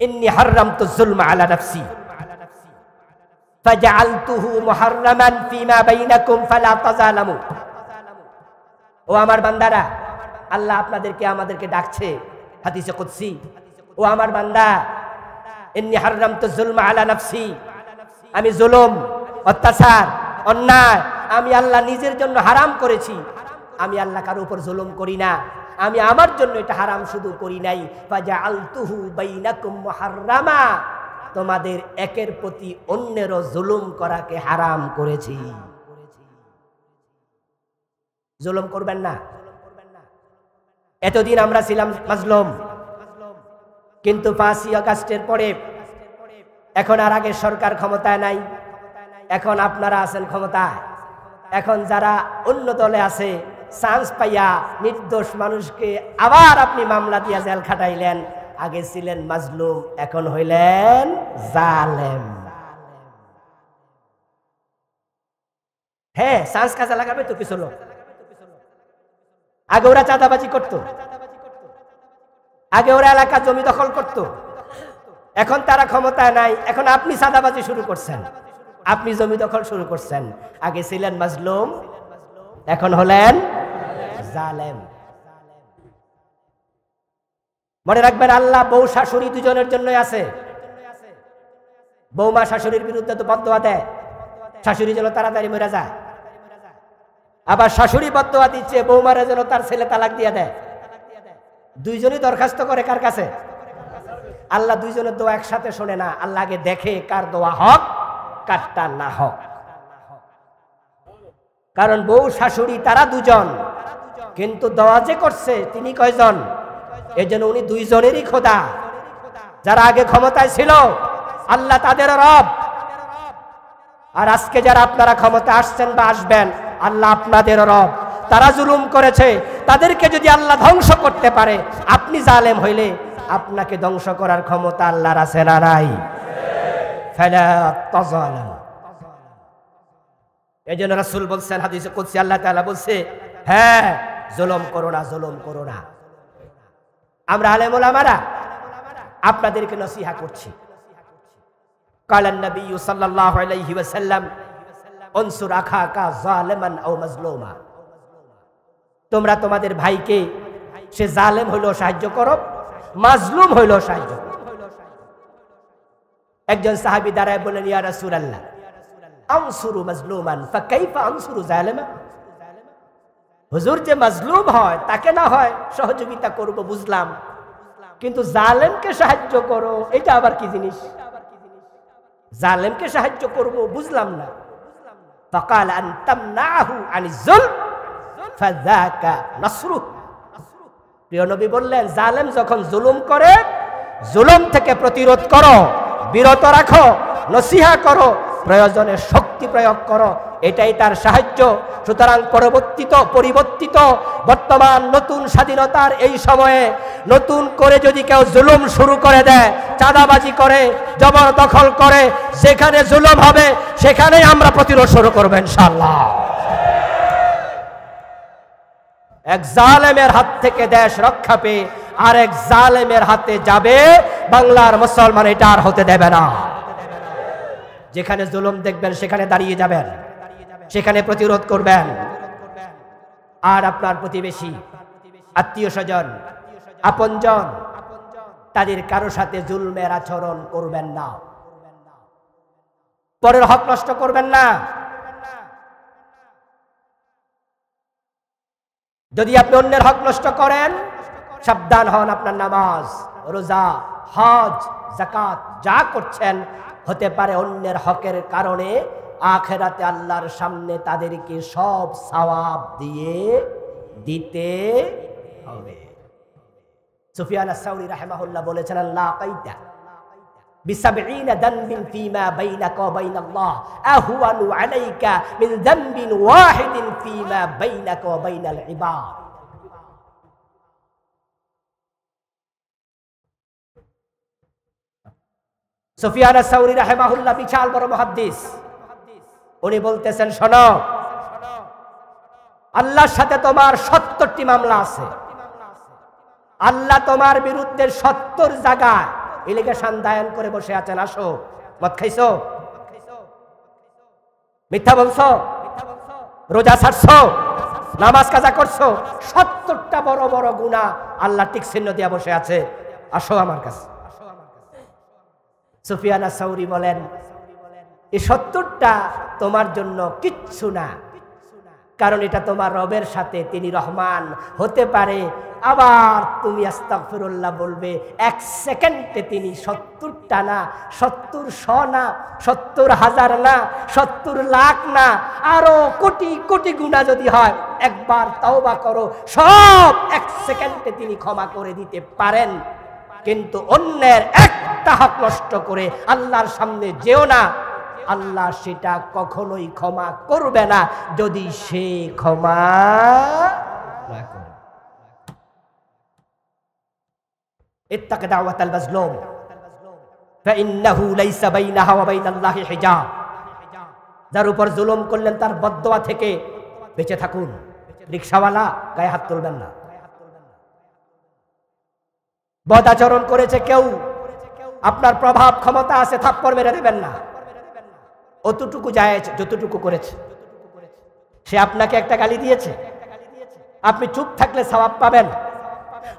إني حرمت الظلم على نفسي فجعلته محرما فيما بينكم فلا تظالموا। ও আমার বান্দারা, আল্লাহ আপনাদেরকে আমাদেরকে ডাকছে হাদিসে কুদসি, ও আমার বান্দা, ইন্নী হাররামতু যুলমা আলা নাফসি, আমি জুলুম, অত্যাচার, অন্যায় আমি আল্লাহ নিজের জন্য হারাম করেছি। আমি আল্লাহ কারো উপর জুলুম করি না, আমি আমার জন্য এটা হারাম শুধু করি নাই, ফাজআলতুহু বাইনাকুম মুহাররামা, তোমাদের একের প্রতি অন্যেরও জুলুম করাকে হারাম করেছি। জুলুম করবেন না। এতদিন আমরা ছিলাম মাজলুম, কিন্তু 5ই আগস্টের পরে এখন আর আগের সরকার ক্ষমতায় নাই, এখন আপনারা আছেন ক্ষমতায়। এখন যারা অন্য দলে আছে, চান্স পাইয়া নির্দোষ মানুষকে আবার আপনি মামলা দিয়া জেল খাটাইলেন। আগে ছিলেন মাজলুম, এখন হইলেন জালেম। হ্যাঁ, চান্স কাজে লাগাবে তো কিছু লোক। আগে ওরা চাঁদাবাজি করত, আগে ওরা এলাকা জমি দখল করত, এখন তারা ক্ষমতায় নাই, এখন আপনি চাঁদাবাজি শুরু করছেন, আপনি জমি দখল শুরু করছেন। আগে ছিলেন মাজলুম, এখন হলেন জালেম। মনে রাখবেন, আল্লাহ বউ শাশুড়ি দুজনের জন্যই আছে। বৌমা শাশুড়ির বিরুদ্ধে তো বদদোয়া দেয়, শাশুড়ি যেন তাড়াতাড়ি মরে যায়। আবার শাশুড়ি বদদোয়া দিচ্ছে বৌমারা যেন তার ছেলে তালাক দিয়ে দেয়। দুইজনই দরখাস্ত করে কার কাছে? আল্লাহ দুইজনের দোয়া একসাথে শোনে না, আল্লাহ আগে দেখে কার দোয়া হক কারটা না হক। কারণ বউ শাশুড়ি তারা দুজন, কিন্তু দোয়া যে করছে তিনি কয়জন? এই জন্য উনি দুইজনেরই খোদা। যারা আগে ক্ষমতায় ছিল আল্লাহ তাদের রব, আর আজকে যারা আপনারা ক্ষমতা আসছেন বা আসবেন আল্লাহ আপনাদের রব। তারা জুলুম করেছে, তাদেরকে যদি আল্লাহ ধ্বংস করতে পারে, আপনি জালেম হইলে আপনাকে ধ্বংস করার ক্ষমতা আল্লাহর আছে না নাই? ফালা তাযালামু। এজন্য রাসূল বলছেন হাদিসে কুদসি, আল্লাহ তাআলা বলছে, হ্যাঁ জুলুম করো না, জুলুম করো না। আমরা আলেম ওলামারা আপনাদেরকে নসিহত করছি। কালান নবী সাল্লাল্লাহু আলাইহি ওয়াসাল্লাম, উনসুর আখাকা যালিমান আও মাজলুমা। তোমরা তোমাদের ভাইকে, সে জালেম হইলেও সাহায্য করো, মাজলুম হইলেও সাহায্য করো। একজন সাহাবী দাঁড়ায় বলেন, ইয়া রাসূলুল্লাহ, আনসুরু মাজলুমান ফাকাইফা আনসুরু জালিমা। হুজুর, যে মাজলুম হয় তাকে না হয় সহযোগিতা করব বুঝলাম, কিন্তু জালেমকে সাহায্য করো এটা আবার কি জিনিস? জালেমকে সাহায্য করব বুঝলাম না। ফাকাল আন তামনাহু আনিজ যুলম ফাযাকা নাসরুহ। প্রিয় নবী বললেন, জালেম যখন জুলুম করে, জুলুম থেকে প্রতিরোধ করো, বিরত রাখো, নসিহা করো, প্রয়োজনে শক্তি প্রয়োগ করো, এটাই তার সাহায্য। সুতরাং পরিবর্তিত বর্তমান নতুন স্বাধীনতার এই সময়ে নতুন করে যদি কেউ জুলুম শুরু করে দেয়, চাঁদাবাজি করে, জবরদখল করে, যেখানে জুলুম হবে সেখানেই আমরা প্রতিরোধ শুরু করব ইনশাআল্লাহ। এক জালেমের হাত থেকে দেশ রক্ষা পেয়ে আরেক জালেমের হাতে যাবে, বাংলার মুসলমান এটা আর হতে দেবে না। যেখানে জুলুম দেখবেন সেখানে দাঁড়িয়ে যাবেন, সেখানে প্রতিরোধ করবেন। আর আপনার প্রতিবেশী, আত্মীয় স্বজন, আপনজন, তাদের কারো সাথে জুলমের আচরণ করবেন না, পরের হক নষ্ট করবেন না। যদি আপনি অন্যের হক নষ্ট করেন, সাবধান হন, আপনার নামাজ, রোজা, হজ, যাকাত যা করছেন হতে পারে অন্যের হকের কারণে আখিরাতে আল্লাহর সামনে তাদেরকে সব সওয়াব দিয়ে দিতে হবে। সুফিয়ান আস-সাউরি রাহিমাহুল্লাহ বলেছেন, আল্লাহ কাইতা বিসাবঈনা দানবিন ফীমা বাইনাকা ওয়া বাইনাল্লাহ আহওয়ানু আলাইকা মিন যানবিন ওয়াহিদিন ফীমা বাইনাকা ওয়া বাইনাল ইবাদ। সুফিয়ান আস-সাউরি রাহিমাহুল্লাহ বিশাল বড় মুহাদ্দিস, উনি বলতেছেন, শোনো, আল্লাহর সাথে তোমার ৭০টি মামলা আছে। আল্লাহ তোমার বিরুদ্ধে ৭০ জায়গায় এলিগেশন দায়ের করে বসে আছেন। আসো, মদ খাইছো, মিথ্যা বলছো, রোজা ছাড়ছো, নামাজ কাজা করছো, ৭০টা বড় বড় গুনাহ আল্লাহ টিক চিহ্ন দিয়ে বসে আছে, আসো আমার কাছে। সুফিয়ান আস-সাউরি বলেন, এই ৭০টা তোমার জন্য কিচ্ছু না, কারণ এটা তোমার রবের সাথে, তিনি রহমান হতে পারে। আবার তুমি আস্তাগফিরুল্লাহ বলবে, ১ সেকেন্ডে তিনি ৭০টা না, ৭০ না, ৭০,০০০ না, ৭০,০০,০০০ না, আরো কোটি কোটি গুনাহ যদি হয়, একবার তওবা করো, সব ১ সেকেন্ডে তিনি ক্ষমা করে দিতে পারেন। কিন্তু অন্যের একটা হক নষ্ট করে আল্লাহর সামনে যেও না, আল্লাহ সেটা কখনোই ক্ষমা করবে না যদি সে ক্ষমা না করে। ইত্তাক দাওয়াতাল মাজলুম ফাইন্নাহু লাইসা বাইনাহা ওয়া বাইনাল্লাহি হিজাব। যার উপর জুলুম করলেন তার বদদোয়া থেকে বেঁচে থাকুন। রিকশাওয়ালা, গায়ে হাত তুলবেন না। বদ আচরণ করেছে কেউ, আপনার প্রভাব ক্ষমতা আছে, থাপ্পড় মেরে দেবেন না। অতটুকু জায়েজ যতটুকু করেছে। সে আপনাকে একটা গালি দিয়েছে, আপনি চুপ থাকলে সওয়াব পাবেন,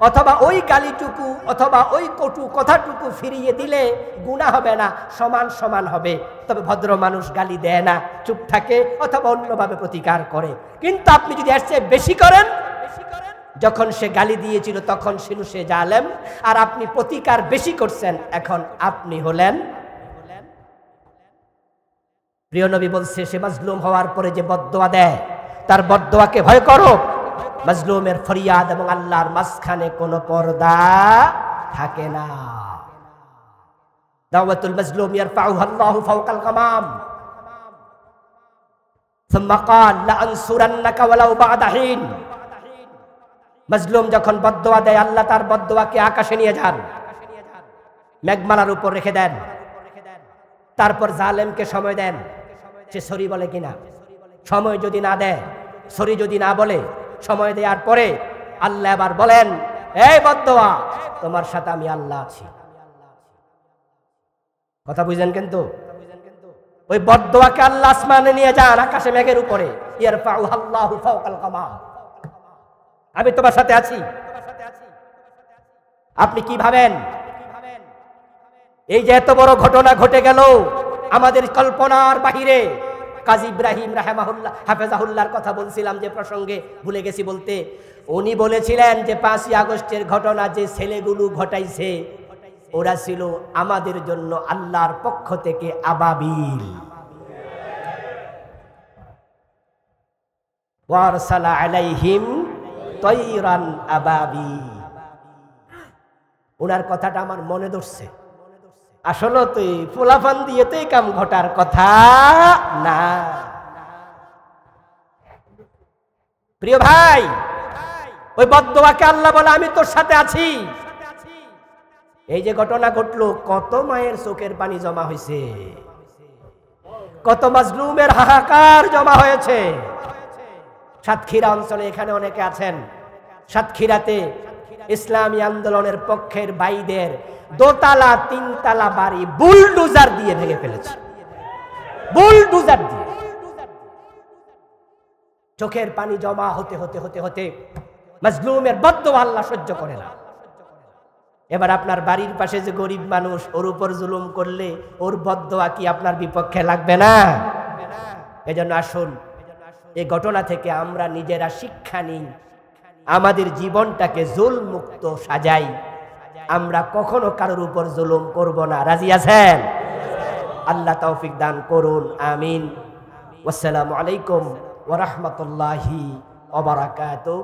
অথবা ওই গালিটুকু অথবা ওই কটু কথাটুকু ফিরিয়ে দিলে গুনাহ হবে না, সমান সমান হবে। তবে ভদ্র মানুষ গালি দেয় না, চুপ থাকে অথবা অন্যভাবে প্রতিকার করে। কিন্তু আপনি যদি এর চেয়ে বেশি করেন, যখন সে গালি দিয়েছিল তখন ছিল সে জালেম, আর আপনি প্রতিকার বেশি করছেন, এখন আপনি হলেন। প্রিয় নবী বলছে, সে মাজলুম হওয়ার পরে যে বদদোয়া দেয়, তার বদদোয়াকে ভয় করো। মাজলুমের ফরিয়াদ এবং আল্লাহর মাঝখানে কোনো পর্দা থাকে না। দাওয়াতুল মাজলুম ইয়ারফাউহা আল্লাহু ফাওকাল গামাম। সুম্মা ক্বাল লা আনসুরান্নাকা ওয়ালাউ বা'দা হিন। মাজলুম যখন বদদোয়া দেয়, আল্লাহ তার বদদোয়াকে আকাশে নিয়ে যান, মেঘমালার উপর রেখে দেন। তারপর জালেমকে সময় দেন, সে সরি বলে কিনা। সময় যদি না দেয়, সরি যদি না বলে, সময় দেওয়ার পরে আল্লাহ আবার বলেন, এই বদদোয়া, তোমার সাথে আমি আল্লাহ আছি। কথা বুঝলেন? কিন্তু ওই বদদোয়াকে আল্লাহ আসমানে নিয়ে যান, আকাশে মেঘের উপরে। ইয়ারফাউহা আল্লাহু ফাওকাল গামাম। আমি তোমার সাথে আছি। আপনি কি ভাবেন এই যে এত বড় ঘটনা ঘটে গেল আমাদের কল্পনার বাহিরে? কাজী ইব্রাহিম রাহমাহুল্লাহ হাফেজাহুল্লাহর কথা বলছিলাম যে প্রসঙ্গে, ভুলে গেছি বলতে। উনি বলেছিলেন যে 5ই আগস্টের ঘটনা যে ছেলেগুলো ঘটাইছে ওরা ছিল আমাদের জন্য আল্লাহর পক্ষ থেকে আবাবিল। ওয়ারসালা আলাইহিম তায়রান আবাবিল। ওনার কথাটা আমার মনে ধরছে। আসলে তো ফুলাফান দিয়ে তো কাম ঘটার কথা না। প্রিয় ভাই, ওই বদদোয়াকে আল্লাহ বলে আমি তোর সাথে আছি। এই যে ঘটনা ঘটলো, কত মায়ের চোখের পানি জমা হয়েছে, কত মাজলুমের হাহাকার জমা হয়েছে। সাতক্ষীরা অঞ্চলে এখানে অনেকে আছেন। সাতক্ষীরাতে ইসলামী আন্দোলনের পক্ষের ভাইদের দোতলা 3তলা বাড়ি বুলডোজার দিয়ে ভেঙে ফেলেছে, বুলডোজার দিয়ে। চোখের পানি জমা হতে হতে হতে হতে মাজলুমের বদদোয়া আল্লাহ সহ্য করে না। এবার আপনার বাড়ির পাশে যে গরিব মানুষ, ওর উপর জুলুম করলে ওর বদদোয়া কি আপনার বিপক্ষে লাগবে না? এজন্য আসুন এই ঘটনা থেকে আমরা নিজেরা শিক্ষা নিই, আমাদের জীবনটাকে জুলম মুক্ত সাজাই। আমরা কখনো কারোর উপর জুলুম করব না। রাজি আছেন? আল্লাহ তৌফিক দান করুন, আমিন। আসসালামু আলাইকুম ওয়া রাহমাতুল্লাহি ওয়া বারাকাতুহু।